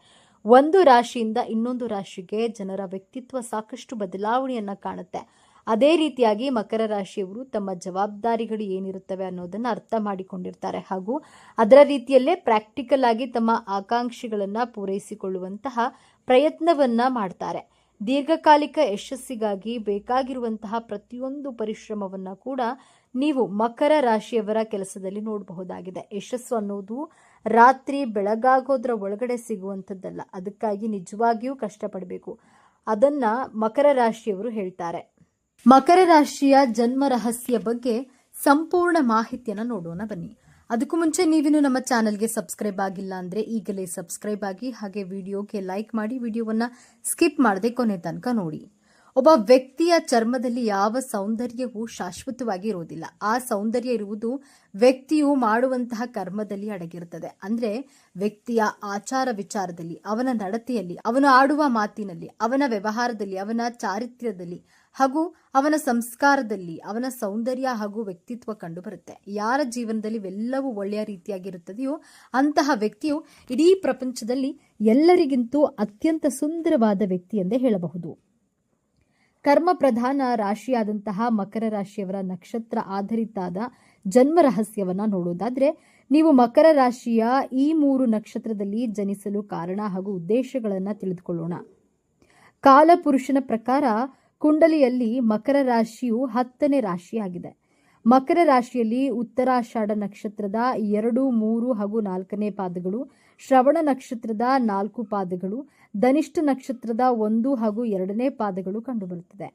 ಒಂದು ರಾಶಿಯಿಂದ ಇನ್ನೊಂದು ರಾಶಿಗೆ ಜನರ ವ್ಯಕ್ತಿತ್ವ ಸಾಕಷ್ಟು ಬದಲಾವಣೆಯನ್ನ ಕಾಣುತ್ತೆ. ಅದೇ ರೀತಿಯಾಗಿ ಮಕರ ರಾಶಿಯವರು ತಮ್ಮ ಜವಾಬ್ದಾರಿಗಳು ಏನಿರುತ್ತವೆ ಅನ್ನೋದನ್ನ ಅರ್ಥ ಮಾಡಿಕೊಂಡಿರ್ತಾರೆ ಹಾಗೂ ಅದರ ರೀತಿಯಲ್ಲೇ ಪ್ರಾಕ್ಟಿಕಲ್ ಆಗಿ ತಮ್ಮ ಆಕಾಂಕ್ಷೆಗಳನ್ನ ಪೂರೈಸಿಕೊಳ್ಳುವಂತಹ ಪ್ರಯತ್ನವನ್ನ ಮಾಡ್ತಾರೆ. ದೀರ್ಘಕಾಲಿಕ ಯಶಸ್ಸಿಗಾಗಿ ಬೇಕಾಗಿರುವಂತಹ ಪ್ರತಿಯೊಂದು ಪರಿಶ್ರಮವನ್ನ ಕೂಡ ನೀವು ಮಕರ ರಾಶಿಯವರ ಕೆಲಸದಲ್ಲಿ ನೋಡಬಹುದಾಗಿದೆ. ಯಶಸ್ಸು ಅನ್ನೋದು ರಾತ್ರಿ ಬೆಳಗಾಗೋದ್ರ ಒಳಗಡೆ ಸಿಗುವಂಥದ್ದಲ್ಲ. ಅದಕ್ಕಾಗಿ ನಿಜವಾಗಿಯೂ ಕಷ್ಟಪಡಬೇಕು. ಅದನ್ನ ಮಕರ ರಾಶಿಯವರು ಹೇಳ್ತಾರೆ. ಮಕರ ರಾಶಿಯ ಜನ್ಮ ರಹಸ್ಯ ಬಗ್ಗೆ ಸಂಪೂರ್ಣ ಮಾಹಿತಿಯನ್ನು ನೋಡೋಣ ಬನ್ನಿ. ಅದಕ್ಕೂ ಮುಂಚೆ ನೀವಿನ್ನು ನಮ್ಮ ಚಾನೆಲ್ಗೆ ಸಬ್ಸ್ಕ್ರೈಬ್ ಆಗಿಲ್ಲ ಅಂದ್ರೆ ಈಗಲೇ ಸಬ್ಸ್ಕ್ರೈಬ್ ಆಗಿ, ಹಾಗೆ ವಿಡಿಯೋಗೆ ಲೈಕ್ ಮಾಡಿ, ವಿಡಿಯೋವನ್ನ ಸ್ಕಿಪ್ ಮಾಡದೆ ಕೊನೆ ತನಕ ನೋಡಿ. ಒಬ್ಬ ವ್ಯಕ್ತಿಯ ಚರ್ಮದಲ್ಲಿ ಯಾವ ಸೌಂದರ್ಯವೂ ಶಾಶ್ವತವಾಗಿ ಇರುವುದಿಲ್ಲ. ಆ ಸೌಂದರ್ಯ ಇರುವುದು ವ್ಯಕ್ತಿಯು ಮಾಡುವಂತಹ ಕರ್ಮದಲ್ಲಿ ಅಡಗಿರುತ್ತದೆ. ಅಂದ್ರೆ ವ್ಯಕ್ತಿಯ ಆಚಾರ ವಿಚಾರದಲ್ಲಿ, ಅವನ ನಡತೆಯಲ್ಲಿ, ಅವನು ಆಡುವ ಮಾತಿನಲ್ಲಿ, ಅವನ ವ್ಯವಹಾರದಲ್ಲಿ, ಅವನ ಚಾರಿತ್ರ್ಯದಲ್ಲಿ ಹಾಗೂ ಅವನ ಸಂಸ್ಕಾರದಲ್ಲಿ ಅವನ ಸೌಂದರ್ಯ ಹಾಗೂ ವ್ಯಕ್ತಿತ್ವ ಕಂಡು ಬರುತ್ತೆ. ಯಾರ ಜೀವನದಲ್ಲಿ ಇವೆಲ್ಲವೂ ಒಳ್ಳೆಯ ರೀತಿಯಾಗಿರುತ್ತದೆಯೋ ಅಂತಹ ವ್ಯಕ್ತಿಯು ಇಡೀ ಪ್ರಪಂಚದಲ್ಲಿ ಎಲ್ಲರಿಗಿಂತೂ ಅತ್ಯಂತ ಸುಂದರವಾದ ವ್ಯಕ್ತಿ ಎಂದೇ ಹೇಳಬಹುದು. ಕರ್ಮ ಪ್ರಧಾನ ರಾಶಿಯಾದಂತಹ ಮಕರ ರಾಶಿಯವರ ನಕ್ಷತ್ರ ಆಧಾರಿತಾದ ಜನ್ಮ ರಹಸ್ಯವನ್ನ ನೋಡೋದಾದ್ರೆ, ನೀವು ಮಕರ ರಾಶಿಯ ಈ 3 ನಕ್ಷತ್ರದಲ್ಲಿ ಜನಿಸಲು ಕಾರಣ ಹಾಗೂ ಉದ್ದೇಶಗಳನ್ನ ತಿಳಿದುಕೊಳ್ಳೋಣ. ಕಾಲಪುರುಷನ ಪ್ರಕಾರ ಕುಂಡಲಿಯಲ್ಲಿ ಮಕರ ರಾಶಿಯು 10ನೇ ರಾಶಿಯಾಗಿದೆ. ಮಕರ ರಾಶಿಯಲ್ಲಿ ಉತ್ತರಾಷಾಢ ನಕ್ಷತ್ರದ 2, 3 ಹಾಗೂ 4ನೇ ಪಾದಗಳು, ಶ್ರವಣ ನಕ್ಷತ್ರದ 4 ಪಾದಗಳು, ಧನಿಷ್ಠ ನಕ್ಷತ್ರದ 1 ಹಾಗೂ 2ನೇ ಪಾದಗಳು ಕಂಡುಬರುತ್ತದೆ.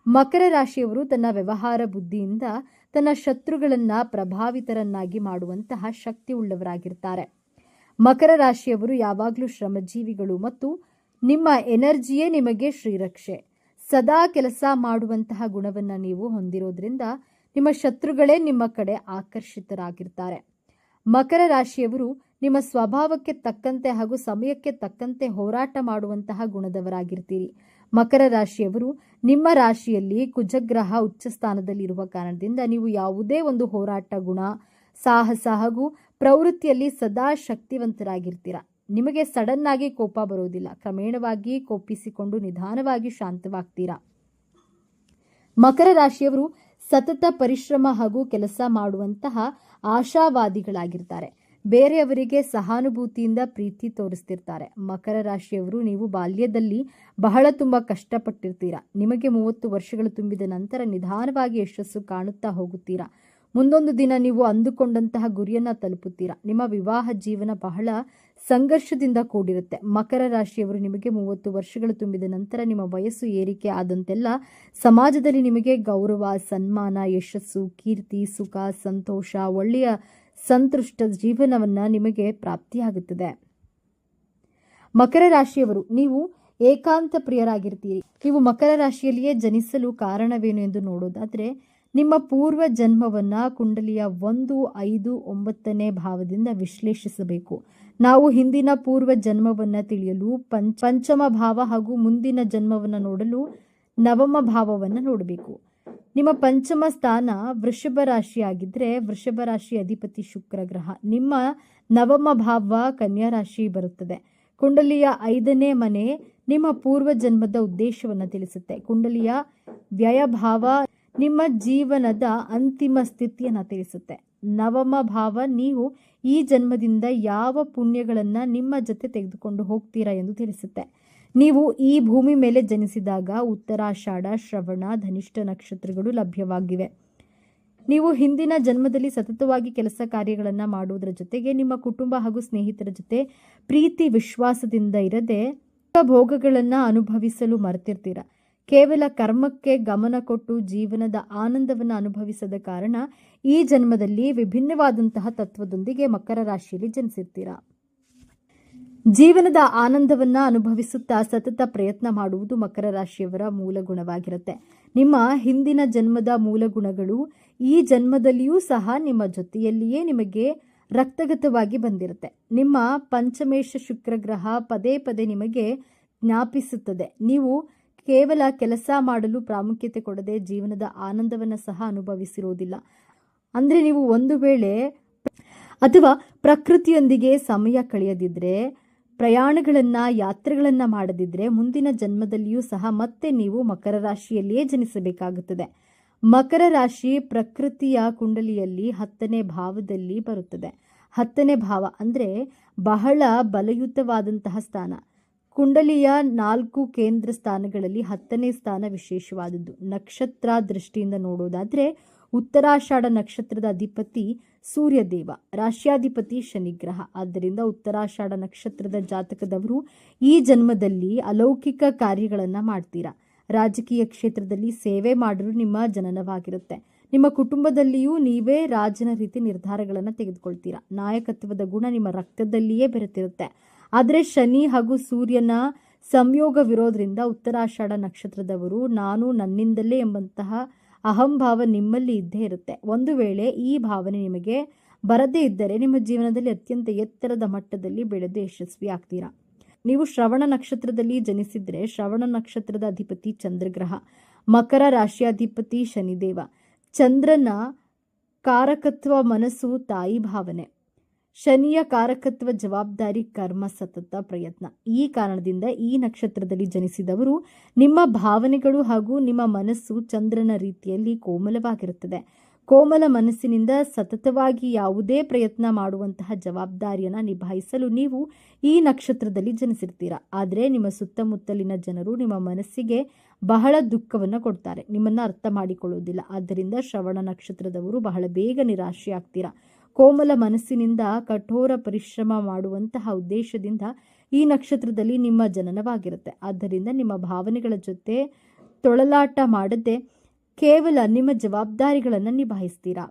ಮಕರ ರಾಶಿಯವರು ತನ್ನ ವ್ಯವಹಾರ ಬುದ್ಧಿಯಿಂದ ತನ್ನ ಶತ್ರುಗಳನ್ನ ಪ್ರಭಾವಿತರನ್ನಾಗಿ ಮಾಡುವಂತಹ ಶಕ್ತಿ ಉಳ್ಳವರಾಗಿರ್ತಾರೆ. ಮಕರ ರಾಶಿಯವರು ಯಾವಾಗಲೂ ಶ್ರಮಜೀವಿಗಳು ಮತ್ತು ನಿಮ್ಮ ಎನರ್ಜಿಯೇ ನಿಮಗೆ ಶ್ರೀರಕ್ಷೆ. ಸದಾ ಕೆಲಸ ಮಾಡುವಂತಹ ಗುಣವನ್ನ ನೀವು ಹೊಂದಿರೋದ್ರಿಂದ ನಿಮ್ಮ ಶತ್ರುಗಳೇ ನಿಮ್ಮ ಕಡೆ ಆಕರ್ಷಿತರಾಗಿರ್ತಾರೆ. ಮಕರ ರಾಶಿಯವರು ನಿಮ್ಮ ಸ್ವಭಾವಕ್ಕೆ ತಕ್ಕಂತೆ ಹಾಗೂ ಸಮಯಕ್ಕೆ ತಕ್ಕಂತೆ ಹೋರಾಟ ಮಾಡುವಂತಹ ಗುಣದವರಾಗಿರ್ತೀರಿ. ಮಕರ ರಾಶಿಯವರು ನಿಮ್ಮ ರಾಶಿಯಲ್ಲಿ ಕುಜಗ್ರಹ ಉಚ್ಚ ಸ್ಥಾನದಲ್ಲಿರುವ ಕಾರಣದಿಂದ ನೀವು ಯಾವುದೇ ಒಂದು ಹೋರಾಟ ಗುಣ, ಸಾಹಸ ಹಾಗೂ ಪ್ರವೃತ್ತಿಯಲ್ಲಿ ಸದಾ ಶಕ್ತಿವಂತರಾಗಿರ್ತೀರ. ನಿಮಗೆ ಸಡನ್ ಆಗಿ ಕೋಪ ಬರೋದಿಲ್ಲ. ಕ್ರಮೇಣವಾಗಿ ಕೋಪಿಸಿಕೊಂಡು ನಿಧಾನವಾಗಿ ಶಾಂತವಾಗ್ತೀರಾ. ಮಕರ ರಾಶಿಯವರು ಸತತ ಪರಿಶ್ರಮ ಹಾಗೂ ಕೆಲಸ ಮಾಡುವಂತಹ ಆಶಾವಾದಿಗಳಾಗಿರ್ತಾರೆ. ಬೇರೆಯವರಿಗೆ ಸಹಾನುಭೂತಿಯಿಂದ ಪ್ರೀತಿ ತೋರಿಸ್ತಿರ್ತಾರೆ. ಮಕರ ರಾಶಿಯವರು ನೀವು ಬಾಲ್ಯದಲ್ಲಿ ಬಹಳ ತುಂಬಾ ಕಷ್ಟಪಟ್ಟಿರ್ತೀರಾ. ನಿಮಗೆ 30 ವರ್ಷಗಳು ತುಂಬಿದ ನಂತರ ನಿಧಾನವಾಗಿ ಯಶಸ್ಸು ಕಾಣುತ್ತಾ ಹೋಗುತ್ತೀರಾ. ಮುಂದೊಂದು ದಿನ ನೀವು ಅಂದುಕೊಂಡಂತಹ ಗುರಿಯನ್ನ ತಲುಪುತ್ತೀರಾ. ನಿಮ್ಮ ವಿವಾಹ ಜೀವನ ಬಹಳ ಸಂಘರ್ಷದಿಂದ ಕೂಡಿರುತ್ತೆ. ಮಕರ ರಾಶಿಯವರು ನಿಮಗೆ 30 ವರ್ಷಗಳು ತುಂಬಿದ ನಂತರ ನಿಮ್ಮ ವಯಸ್ಸು ಏರಿಕೆ ಆದಂತೆಲ್ಲ ಸಮಾಜದಲ್ಲಿ ನಿಮಗೆ ಗೌರವ, ಸನ್ಮಾನ, ಯಶಸ್ಸು, ಕೀರ್ತಿ, ಸುಖ, ಸಂತೋಷ, ಒಳ್ಳೆಯ ಸಂತೃಷ್ಟ ಜೀವನವನ್ನ ನಿಮಗೆ ಪ್ರಾಪ್ತಿಯಾಗುತ್ತದೆ. ಮಕರ ರಾಶಿಯವರು ನೀವು ಏಕಾಂತ ಪ್ರಿಯರಾಗಿರ್ತೀರಿ. ನೀವು ಮಕರ ರಾಶಿಯಲ್ಲಿಯೇ ಜನಿಸಲು ಕಾರಣವೇನು ಎಂದು ನೋಡೋದಾದ್ರೆ, ನಿಮ್ಮ ಪೂರ್ವ ಜನ್ಮವನ್ನು ಕುಂಡಲಿಯ 1, 5, 9ನೇ ಭಾವದಿಂದ ವಿಶ್ಲೇಷಿಸಬೇಕು. ನಾವು ಹಿಂದಿನ ಪೂರ್ವ ಜನ್ಮವನ್ನು ತಿಳಿಯಲು ಪಂಚಮ ಭಾವ ಹಾಗೂ ಮುಂದಿನ ಜನ್ಮವನ್ನು ನೋಡಲು ನವಮ ಭಾವವನ್ನು ನೋಡಬೇಕು. ನಿಮ್ಮ ಪಂಚಮ ಸ್ಥಾನ ವೃಷಭ ರಾಶಿಯಾಗಿದ್ದರೆ ವೃಷಭ ರಾಶಿ ಅಧಿಪತಿ ಶುಕ್ರ ಗ್ರಹ. ನಿಮ್ಮ ನವಮ ಭಾವ ಕನ್ಯಾ ರಾಶಿ ಬರುತ್ತದೆ. ಕುಂಡಲಿಯ 5ನೇ ಮನೆ ನಿಮ್ಮ ಪೂರ್ವ ಜನ್ಮದ ಉದ್ದೇಶವನ್ನು ತಿಳಿಸುತ್ತೆ. ಕುಂಡಲಿಯ ವ್ಯಯಭಾವ ನಿಮ್ಮ ಜೀವನದ ಅಂತಿಮ ಸ್ಥಿತಿಯನ್ನು ತಿಳಿಸುತ್ತೆ. ನವಮ ಭಾವ ನೀವು ಈ ಜನ್ಮದಿಂದ ಯಾವ ಪುಣ್ಯಗಳನ್ನು ನಿಮ್ಮ ಜೊತೆ ತೆಗೆದುಕೊಂಡು ಹೋಗ್ತೀರಾ ಎಂದು ತಿಳಿಸುತ್ತೆ. ನೀವು ಈ ಭೂಮಿ ಮೇಲೆ ಜನಿಸಿದಾಗ ಉತ್ತರಾಷಾಢ, ಶ್ರವಣ, ಧನಿಷ್ಠ ನಕ್ಷತ್ರಗಳು ಲಭ್ಯವಾಗಿವೆ. ನೀವು ಹಿಂದಿನ ಜನ್ಮದಲ್ಲಿ ಸತತವಾಗಿ ಕೆಲಸ ಕಾರ್ಯಗಳನ್ನು ಮಾಡುವುದರ ಜೊತೆಗೆ ನಿಮ್ಮ ಕುಟುಂಬ ಹಾಗೂ ಸ್ನೇಹಿತರ ಜೊತೆ ಪ್ರೀತಿ ವಿಶ್ವಾಸದಿಂದ ಇರದೆ ಭೋಗಗಳನ್ನು ಅನುಭವಿಸಲು ಮರೆತಿರ್ತೀರ. ಕೇವಲ ಕರ್ಮಕ್ಕೆ ಗಮನ ಕೊಟ್ಟು ಜೀವನದ ಆನಂದವನ್ನು ಅನುಭವಿಸದ ಕಾರಣ ಈ ಜನ್ಮದಲ್ಲಿ ವಿಭಿನ್ನವಾದಂತಹ ತತ್ವದೊಂದಿಗೆ ಮಕರ ರಾಶಿಯಲ್ಲಿ ಜನಿಸಿರ್ತೀರಾ. ಜೀವನದ ಆನಂದವನ್ನು ಅನುಭವಿಸುತ್ತಾ ಸತತ ಪ್ರಯತ್ನ ಮಾಡುವುದು ಮಕರ ರಾಶಿಯವರ ಮೂಲ ಗುಣವಾಗಿರುತ್ತೆ. ನಿಮ್ಮ ಹಿಂದಿನ ಜನ್ಮದ ಮೂಲ ಗುಣಗಳು ಈ ಜನ್ಮದಲ್ಲಿಯೂ ಸಹ ನಿಮ್ಮ ಜೊತೆಯಲ್ಲಿಯೇ ನಿಮಗೆ ರಕ್ತಗತವಾಗಿ ಬಂದಿರುತ್ತೆ. ನಿಮ್ಮ ಪಂಚಮೇಶ ಶುಕ್ರ ಗ್ರಹ ಪದೇ ಪದೇ ನಿಮಗೆ ಜ್ಞಾಪಿಸುತ್ತದೆ. ನೀವು ಕೇವಲ ಕೆಲಸ ಮಾಡಲು ಪ್ರಾಮುಖ್ಯತೆ ಕೊಡದೆ ಜೀವನದ ಆನಂದವನ್ನು ಸಹ ಅನುಭವಿಸಿರುವುದಿಲ್ಲ. ಅಂದರೆ ನೀವು ಒಂದು ವೇಳೆ ಅಥವಾ ಪ್ರಕೃತಿಯೊಂದಿಗೆ ಸಮಯ ಕಳೆಯದಿದ್ದರೆ, ಪ್ರಯಾಣಗಳನ್ನು ಯಾತ್ರೆಗಳನ್ನು ಮಾಡದಿದ್ದರೆ ಮುಂದಿನ ಜನ್ಮದಲ್ಲಿಯೂ ಸಹ ಮತ್ತೆ ನೀವು ಮಕರ ರಾಶಿಯಲ್ಲಿಯೇ ಜನಿಸಬೇಕಾಗುತ್ತದೆ. ಮಕರ ರಾಶಿ ಪ್ರಕೃತಿಯ ಕುಂಡಲಿಯಲ್ಲಿ 10ನೇ ಭಾವದಲ್ಲಿ ಬರುತ್ತದೆ. 10ನೇ ಭಾವ ಅಂದರೆ ಬಹಳ ಬಲಯುತವಾದಂತಹ ಸ್ಥಾನ. ಕುಂಡಲಿಯ 4 ಕೇಂದ್ರ ಸ್ಥಾನಗಳಲ್ಲಿ 10ನೇ ಸ್ಥಾನ ವಿಶೇಷವಾದದ್ದು. ನಕ್ಷತ್ರ ದೃಷ್ಟಿಯಿಂದ ನೋಡೋದಾದರೆ ಉತ್ತರಾಷಾಢ ನಕ್ಷತ್ರದ ಅಧಿಪತಿ ಸೂರ್ಯದೇವ, ರಾಶ್ಯಾಧಿಪತಿ ಶನಿಗ್ರಹ. ಆದ್ದರಿಂದ ಉತ್ತರಾಷಾಢ ನಕ್ಷತ್ರದ ಜಾತಕದವರು ಈ ಜನ್ಮದಲ್ಲಿ ಅಲೌಕಿಕ ಕಾರ್ಯಗಳನ್ನು ಮಾಡ್ತೀರಾ. ರಾಜಕೀಯ ಕ್ಷೇತ್ರದಲ್ಲಿ ಸೇವೆ ಮಾಡಲು ನಿಮ್ಮ ಜನನವಾಗಿರುತ್ತೆ. ನಿಮ್ಮ ಕುಟುಂಬದಲ್ಲಿಯೂ ನೀವೇ ರಾಜನ ರೀತಿ ನಿರ್ಧಾರಗಳನ್ನು ತೆಗೆದುಕೊಳ್ತೀರಾ. ನಾಯಕತ್ವದ ಗುಣ ನಿಮ್ಮ ರಕ್ತದಲ್ಲಿಯೇ ಬೆರೆತಿರುತ್ತೆ. ಆದರೆ ಶನಿ ಹಾಗೂ ಸೂರ್ಯನ ಸಂಯೋಗವಿರೋದ್ರಿಂದ ಉತ್ತರಾಷಾಢ ನಕ್ಷತ್ರದವರು ನಾನು ನನ್ನಿಂದಲೇ ಎಂಬಂತಹ ಅಹಂಭಾವ ನಿಮ್ಮಲ್ಲಿ ಇದ್ದೇ ಇರುತ್ತೆ. ಒಂದು ವೇಳೆ ಈ ಭಾವನೆ ನಿಮಗೆ ಬರದೇ ಇದ್ದರೆ ನಿಮ್ಮ ಜೀವನದಲ್ಲಿ ಅತ್ಯಂತ ಎತ್ತರದ ಮಟ್ಟದಲ್ಲಿ ಬೆಳೆದು ಯಶಸ್ವಿ ಆಗ್ತೀರಾ. ನೀವು ಶ್ರವಣ ನಕ್ಷತ್ರದಲ್ಲಿ ಜನಿಸಿದರೆ ಶ್ರವಣ ನಕ್ಷತ್ರದ ಅಧಿಪತಿ ಚಂದ್ರಗ್ರಹ, ಮಕರ ರಾಶಿಯಾಧಿಪತಿ ಶನಿದೇವ. ಚಂದ್ರನ ಕಾರಕತ್ವ ಮನಸ್ಸು, ತಾಯಿ ಭಾವನೆ. ಶನಿಯ ಕಾರಕತ್ವ ಜವಾಬ್ದಾರಿ, ಕರ್ಮ, ಸತತ ಪ್ರಯತ್ನ. ಈ ಕಾರಣದಿಂದ ಈ ನಕ್ಷತ್ರದಲ್ಲಿ ಜನಿಸಿದವರು ನಿಮ್ಮ ಭಾವನೆಗಳು ಹಾಗೂ ನಿಮ್ಮ ಮನಸ್ಸು ಚಂದ್ರನ ರೀತಿಯಲ್ಲಿ ಕೋಮಲವಾಗಿರುತ್ತದೆ. ಕೋಮಲ ಮನಸ್ಸಿನಿಂದ ಸತತವಾಗಿ ಯಾವುದೇ ಪ್ರಯತ್ನ ಮಾಡುವಂತಹ ಜವಾಬ್ದಾರಿಯನ್ನು ನಿಭಾಯಿಸಲು ನೀವು ಈ ನಕ್ಷತ್ರದಲ್ಲಿ ಜನಿಸಿರ್ತೀರಾ. ಆದರೆ ನಿಮ್ಮ ಸುತ್ತಮುತ್ತಲಿನ ಜನರು ನಿಮ್ಮ ಮನಸ್ಸಿಗೆ ಬಹಳ ದುಃಖವನ್ನು ಕೊಡ್ತಾರೆ, ನಿಮ್ಮನ್ನು ಅರ್ಥ ಮಾಡಿಕೊಳ್ಳುವುದಿಲ್ಲ. ಆದ್ದರಿಂದ ಶ್ರವಣ ನಕ್ಷತ್ರದವರು ಬಹಳ ಬೇಗ ನಿರಾಶೆಯಾಗ್ತೀರಾ. ಕೋಮಲ ಮನಸ್ಸಿನಿಂದ ಕಠೋರ ಪರಿಶ್ರಮ ಮಾಡುವಂತಹ ಉದ್ದೇಶದಿಂದ ಈ ನಕ್ಷತ್ರದಲ್ಲಿ ನಿಮ್ಮ ಜನನವಾಗಿರುತ್ತೆ. ಆದ್ದರಿಂದ ನಿಮ್ಮ ಭಾವನೆಗಳ ಜೊತೆ ತೊಳಲಾಟ ಮಾಡದೆ ಕೇವಲ ನಿಮ್ಮ ಜವಾಬ್ದಾರಿಗಳನ್ನು ನಿಭಾಯಿಸ್ತೀರಾ.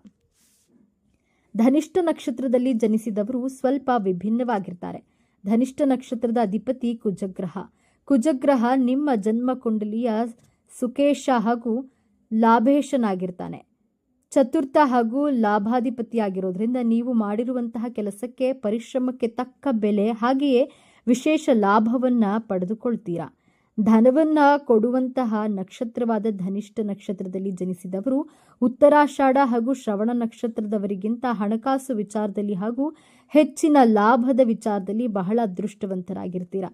ಧನಿಷ್ಠ ನಕ್ಷತ್ರದಲ್ಲಿ ಜನಿಸಿದವರು ಸ್ವಲ್ಪ ವಿಭಿನ್ನವಾಗಿರ್ತಾರೆ. ಧನಿಷ್ಠ ನಕ್ಷತ್ರದ ಅಧಿಪತಿ ಕುಜಗ್ರಹ. ಕುಜಗ್ರಹ ನಿಮ್ಮ ಜನ್ಮ ಕುಂಡಲಿಯ ಸುಕೇಶ ಹಾಗೂ ಲಾಭೇಶನಾಗಿರ್ತಾನೆ. ಚತುರ್ಥ ಹಾಗೂ ಲಾಭಾಧಿಪತಿಯಾಗಿರೋದ್ರಿಂದ ನೀವು ಮಾಡಿರುವಂತಹ ಕೆಲಸಕ್ಕೆ, ಪರಿಶ್ರಮಕ್ಕೆ ತಕ್ಕ ಬೆಲೆ ಹಾಗೆಯೇ ವಿಶೇಷ ಲಾಭವನ್ನು ಪಡೆದುಕೊಳ್ತೀರಾ. ಧನವನ್ನು ಕೊಡುವಂತಹ ನಕ್ಷತ್ರವಾದ ಧನಿಷ್ಠ ನಕ್ಷತ್ರದಲ್ಲಿ ಜನಿಸಿದವರು ಉತ್ತರಾಷಾಢ ಹಾಗೂ ಶ್ರವಣ ನಕ್ಷತ್ರದವರಿಗಿಂತ ಹಣಕಾಸು ವಿಚಾರದಲ್ಲಿ ಹಾಗೂ ಹೆಚ್ಚಿನ ಲಾಭದ ವಿಚಾರದಲ್ಲಿ ಬಹಳ ಅದೃಷ್ಟವಂತರಾಗಿರ್ತೀರ.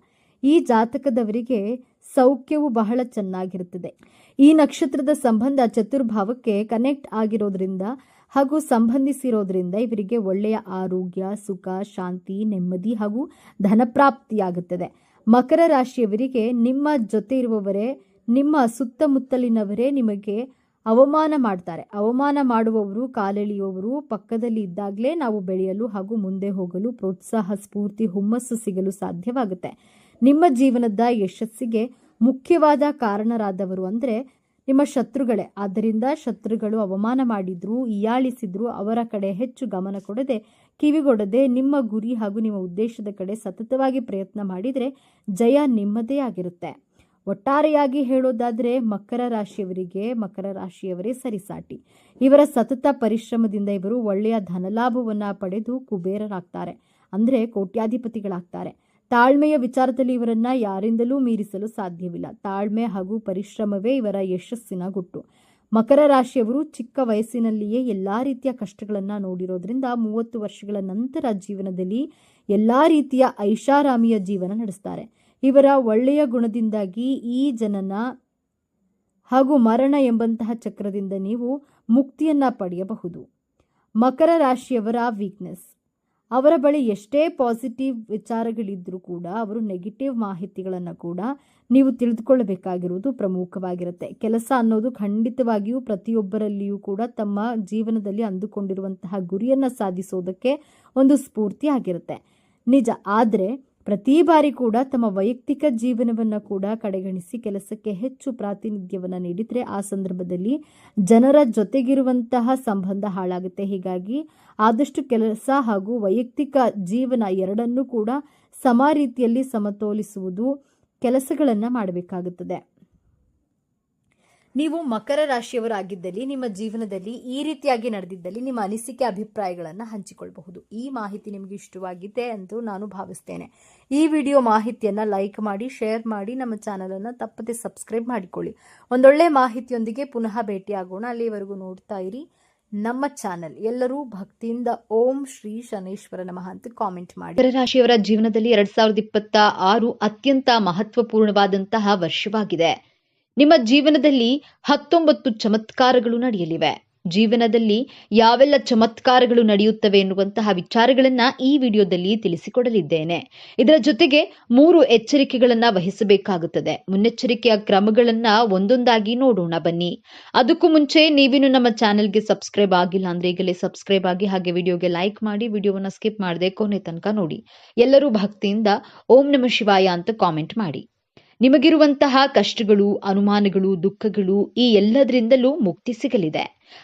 ಈ ಜಾತಕದವರಿಗೆ ಸೌಖ್ಯವು ಬಹಳ ಚೆನ್ನಾಗಿರುತ್ತದೆ. ಈ ನಕ್ಷತ್ರದ ಸಂಬಂಧ ಚತುರ್ಭಾವಕ್ಕೆ ಕನೆಕ್ಟ್ ಆಗಿರೋದ್ರಿಂದ ಹಾಗೂ ಸಂಬಂಧಿಸಿರೋದ್ರಿಂದ ಇವರಿಗೆ ಒಳ್ಳೆಯ ಆರೋಗ್ಯ, ಸುಖ, ಶಾಂತಿ, ನೆಮ್ಮದಿ ಹಾಗೂ ಧನಪ್ರಾಪ್ತಿಯಾಗುತ್ತದೆ. ಮಕರ ರಾಶಿಯವರಿಗೆ ನಿಮ್ಮ ಜೊತೆ ಇರುವವರೇ, ನಿಮ್ಮ ಸುತ್ತಮುತ್ತಲಿನವರೇ ನಿಮಗೆ ಅವಮಾನ ಮಾಡ್ತಾರೆ. ಅವಮಾನ ಮಾಡುವವರು, ಕಾಲೆಳೆಯುವವರು ಪಕ್ಕದಲ್ಲಿ ಇದ್ದಾಗಲೇ ನಾವು ಬೆಳೆಯಲು ಹಾಗೂ ಮುಂದೆ ಹೋಗಲು ಪ್ರೋತ್ಸಾಹ, ಸ್ಫೂರ್ತಿ, ಹುಮ್ಮಸ್ಸು ಸಿಗಲು ಸಾಧ್ಯವಾಗುತ್ತೆ. ನಿಮ್ಮ ಜೀವನದ ಯಶಸ್ಸಿಗೆ ಮುಖ್ಯವಾದ ಕಾರಣರಾದವರು ಅಂದರೆ ನಿಮ್ಮ ಶತ್ರುಗಳೇ. ಆದ್ದರಿಂದ ಶತ್ರುಗಳು ಅವಮಾನ ಮಾಡಿದ್ರು, ಹೀಯಾಳಿಸಿದ್ರು ಅವರ ಕಡೆ ಹೆಚ್ಚು ಗಮನ ಕೊಡದೆ, ಕಿವಿಗೊಡದೆ ನಿಮ್ಮ ಗುರಿ ಹಾಗೂ ನಿಮ್ಮ ಉದ್ದೇಶದ ಕಡೆ ಸತತವಾಗಿ ಪ್ರಯತ್ನ ಮಾಡಿದರೆ ಜಯ ನಿಮ್ಮದೇ ಆಗಿರುತ್ತೆ. ಒಟ್ಟಾರೆಯಾಗಿ ಹೇಳೋದಾದ್ರೆ ಮಕರ ರಾಶಿಯವರೇ ಸರಿಸಾಟಿ. ಇವರ ಸತತ ಪರಿಶ್ರಮದಿಂದ ಇವರು ಒಳ್ಳೆಯ ಧನಲಾಭವನ್ನ ಪಡೆದು ಕುಬೇರರಾಗ್ತಾರೆ, ಅಂದ್ರೆ ಕೋಟ್ಯಾಧಿಪತಿಗಳಾಗ್ತಾರೆ. ತಾಳ್ಮೆಯ ವಿಚಾರದಲ್ಲಿ ಇವರನ್ನ ಯಾರಿಂದಲೂ ಮೀರಿಸಲು ಸಾಧ್ಯವಿಲ್ಲ. ತಾಳ್ಮೆ ಹಾಗೂ ಪರಿಶ್ರಮವೇ ಇವರ ಯಶಸ್ಸಿನ ಗುಟ್ಟು. ಮಕರ ರಾಶಿಯವರು ಚಿಕ್ಕ ವಯಸ್ಸಿನಲ್ಲಿಯೇ ಎಲ್ಲಾ ರೀತಿಯ ಕಷ್ಟಗಳನ್ನ ನೋಡಿರೋದ್ರಿಂದ 30 ವರ್ಷಗಳ ನಂತರ ಜೀವನದಲ್ಲಿ ಎಲ್ಲಾ ರೀತಿಯ ಐಷಾರಾಮಿಯ ಜೀವನ ನಡೆಸ್ತಾರೆ. ಇವರ ಒಳ್ಳೆಯ ಗುಣದಿಂದಾಗಿ ಈ ಜನನ ಹಾಗೂ ಮರಣ ಎಂಬಂತಹ ಚಕ್ರದಿಂದ ನೀವು ಮುಕ್ತಿಯನ್ನ ಪಡೆಯಬಹುದು. ಮಕರ ರಾಶಿಯವರ ವೀಕ್ನೆಸ್, ಅವರ ಬಳಿ ಎಷ್ಟೇ ಪಾಸಿಟಿವ್ ವಿಚಾರಗಳಿದ್ರೂ ಕೂಡ ಅವರು ನೆಗೆಟಿವ್ ಮಾಹಿತಿಗಳನ್ನು ಕೂಡ ನೀವು ತಿಳಿದುಕೊಳ್ಳಬೇಕಾಗಿರುವುದು ಪ್ರಮುಖವಾಗಿರುತ್ತೆ. ಕೆಲಸ ಅನ್ನೋದು ಖಂಡಿತವಾಗಿಯೂ ಪ್ರತಿಯೊಬ್ಬರಲ್ಲಿಯೂ ಕೂಡ ತಮ್ಮ ಜೀವನದಲ್ಲಿ ಅಂದುಕೊಂಡಿರುವಂತಹ ಗುರಿಯನ್ನು ಸಾಧಿಸೋದಕ್ಕೆ ಒಂದು ಸ್ಫೂರ್ತಿ ಆಗಿರುತ್ತೆ, ನಿಜ. ಆದರೆ ಪ್ರತಿ ಬಾರಿ ಕೂಡ ತಮ್ಮ ವೈಯಕ್ತಿಕ ಜೀವನವನ್ನು ಕೂಡ ಕಡೆಗಣಿಸಿ ಕೆಲಸಕ್ಕೆ ಹೆಚ್ಚು ಪ್ರಾತಿನಿಧ್ಯವನ್ನು ನೀಡಿದರೆ ಆ ಸಂದರ್ಭದಲ್ಲಿ ಜನರ ಜೊತೆಗಿರುವಂತಹ ಸಂಬಂಧ ಹಾಳಾಗುತ್ತೆ. ಹೀಗಾಗಿ ಆದಷ್ಟು ಕೆಲಸ ಹಾಗೂ ವೈಯಕ್ತಿಕ ಜೀವನ ಎರಡನ್ನೂ ಕೂಡ ಸಮ ರೀತಿಯಲ್ಲಿ ಸಮತೋಲಿಸುವುದು ಕೆಲಸಗಳನ್ನು ಮಾಡಬೇಕಾಗುತ್ತದೆ. ನೀವು ಮಕರ ರಾಶಿಯವರಾಗಿದ್ದಲ್ಲಿ ನಿಮ್ಮ ಜೀವನದಲ್ಲಿ ಈ ರೀತಿಯಾಗಿ ನಡೆದಿದ್ದಲ್ಲಿ ನಿಮ್ಮ ಅನಿಸಿಕೆ ಅಭಿಪ್ರಾಯಗಳನ್ನು ಹಂಚಿಕೊಳ್ಳಬಹುದು. ಈ ಮಾಹಿತಿ ನಿಮಗೆ ಇಷ್ಟವಾಗಿದೆ ಎಂದು ನಾನು ಭಾವಿಸ್ತೇನೆ. ಈ ವಿಡಿಯೋ ಮಾಹಿತಿಯನ್ನು ಲೈಕ್ ಮಾಡಿ, ಶೇರ್ ಮಾಡಿ, ನಮ್ಮ ಚಾನಲನ್ನು ತಪ್ಪದೆ ಸಬ್ಸ್ಕ್ರೈಬ್ ಮಾಡಿಕೊಳ್ಳಿ. ಒಂದೊಳ್ಳೆ ಮಾಹಿತಿಯೊಂದಿಗೆ ಪುನಃ ಭೇಟಿಯಾಗೋಣ. ಅಲ್ಲಿವರೆಗೂ ನೋಡ್ತಾ ಇರಿ ನಮ್ಮ ಚಾನಲ್. ಎಲ್ಲರೂ ಭಕ್ತಿಯಿಂದ ಓಂ ಶ್ರೀ ಶನೇಶ್ವರ ನಮಃ ಅಂತ ಕಾಮೆಂಟ್ ಮಾಡಿ. ಮಕರ ರಾಶಿಯವರ ಜೀವನದಲ್ಲಿ 2026 ಅತ್ಯಂತ ಮಹತ್ವಪೂರ್ಣವಾದಂತಹ ವರ್ಷವಾಗಿದೆ. ನಿಮ್ಮ ಜೀವನದಲ್ಲಿ 19 ಚಮತ್ಕಾರಗಳು ನಡೆಯಲಿವೆ. ಜೀವನದಲ್ಲಿ ಯಾವೆಲ್ಲ ಚಮತ್ಕಾರಗಳು ನಡೆಯುತ್ತವೆ ಎನ್ನುವಂತಹ ವಿಚಾರಗಳನ್ನ ಈ ವಿಡಿಯೋದಲ್ಲಿ ತಿಳಿಸಿಕೊಡಲಿದ್ದೇನೆ. ಇದರ ಜೊತೆಗೆ 3 ಎಚ್ಚರಿಕೆಗಳನ್ನ ವಹಿಸಬೇಕಾಗುತ್ತದೆ. ಮುನ್ನೆಚ್ಚರಿಕೆಯ ಕ್ರಮಗಳನ್ನ ಒಂದೊಂದಾಗಿ ನೋಡೋಣ ಬನ್ನಿ. ಅದಕ್ಕೂ ಮುಂಚೆ ನೀವಿನ್ನು ನಮ್ಮ ಚಾನೆಲ್ಗೆ ಸಬ್ಸ್ಕ್ರೈಬ್ ಆಗಿಲ್ಲ ಅಂದ್ರೆ ಈಗಲೇ ಸಬ್ಸ್ಕ್ರೈಬ್ ಆಗಿ, ಹಾಗೆ ವಿಡಿಯೋಗೆ ಲೈಕ್ ಮಾಡಿ, ವಿಡಿಯೋವನ್ನ ಸ್ಕಿಪ್ ಮಾಡದೆ ಕೊನೆ ತನಕ ನೋಡಿ. ಎಲ್ಲರೂ ಭಕ್ತಿಯಿಂದ ಓಂ ನಮಃ ಶಿವಾಯ ಅಂತ ಕಾಮೆಂಟ್ ಮಾಡಿ. ನಿಮಗಿರುವಂತಹ ಕಷ್ಟಗಳು, ಅನುಮಾನಗಳು, ದುಃಖಗಳು ಈ ಎಲ್ಲದರಿಂದಲೂ ಮುಕ್ತಿ ಸಿಗಲಿದೆ.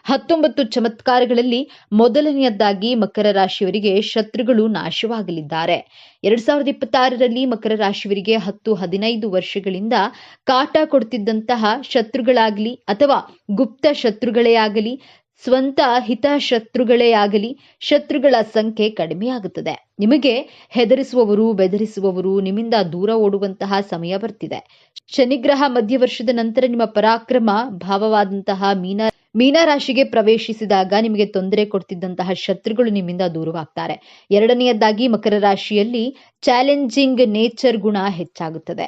19 ಚಮತ್ಕಾರಗಳಲ್ಲಿ ಮೊದಲನೆಯದಾಗಿ ಮಕರ ರಾಶಿಯವರಿಗೆ ಶತ್ರುಗಳು ನಾಶವಾಗಲಿದ್ದಾರೆ. 2026ರಲ್ಲಿ ಮಕರ ರಾಶಿಯವರಿಗೆ 10-15 ವರ್ಷಗಳಿಂದ ಕಾಟ ಕೊಡ್ತಿದ್ದಂತಹ ಶತ್ರುಗಳಾಗಲಿ ಅಥವಾ ಗುಪ್ತ ಶತ್ರುಗಳೇ ಆಗಲಿ, ಸ್ವಂತ ಹಿತಶತ್ರುಗಳೇ ಆಗಲಿ, ಶತ್ರುಗಳ ಸಂಖ್ಯೆ ಕಡಿಮೆಯಾಗುತ್ತದೆ. ನಿಮಗೆ ಹೆದರಿಸುವವರು, ಬೆದರಿಸುವವರು ನಿಮ್ಮಿಂದ ದೂರ ಓಡುವಂತಹ ಸಮಯ ಬರ್ತಿದೆ. ಶನಿಗ್ರಹ ಮಧ್ಯವರ್ಷದ ನಂತರ ನಿಮ್ಮ ಪರಾಕ್ರಮ ಭಾವವಾದಂತಹ ಮೀನ ರಾಶಿಗೆ ಪ್ರವೇಶಿಸಿದಾಗ ನಿಮಗೆ ತೊಂದರೆ ಕೊಡ್ತಿದ್ದಂತಹ ಶತ್ರುಗಳು ನಿಮ್ಮಿಂದ ದೂರವಾಗ್ತಾರೆ. ಎರಡನೆಯದಾಗಿ ಮಕರ ರಾಶಿಯಲ್ಲಿ ಚಾಲೆಂಜಿಂಗ್ ನೇಚರ್ ಗುಣ ಹೆಚ್ಚಾಗುತ್ತದೆ.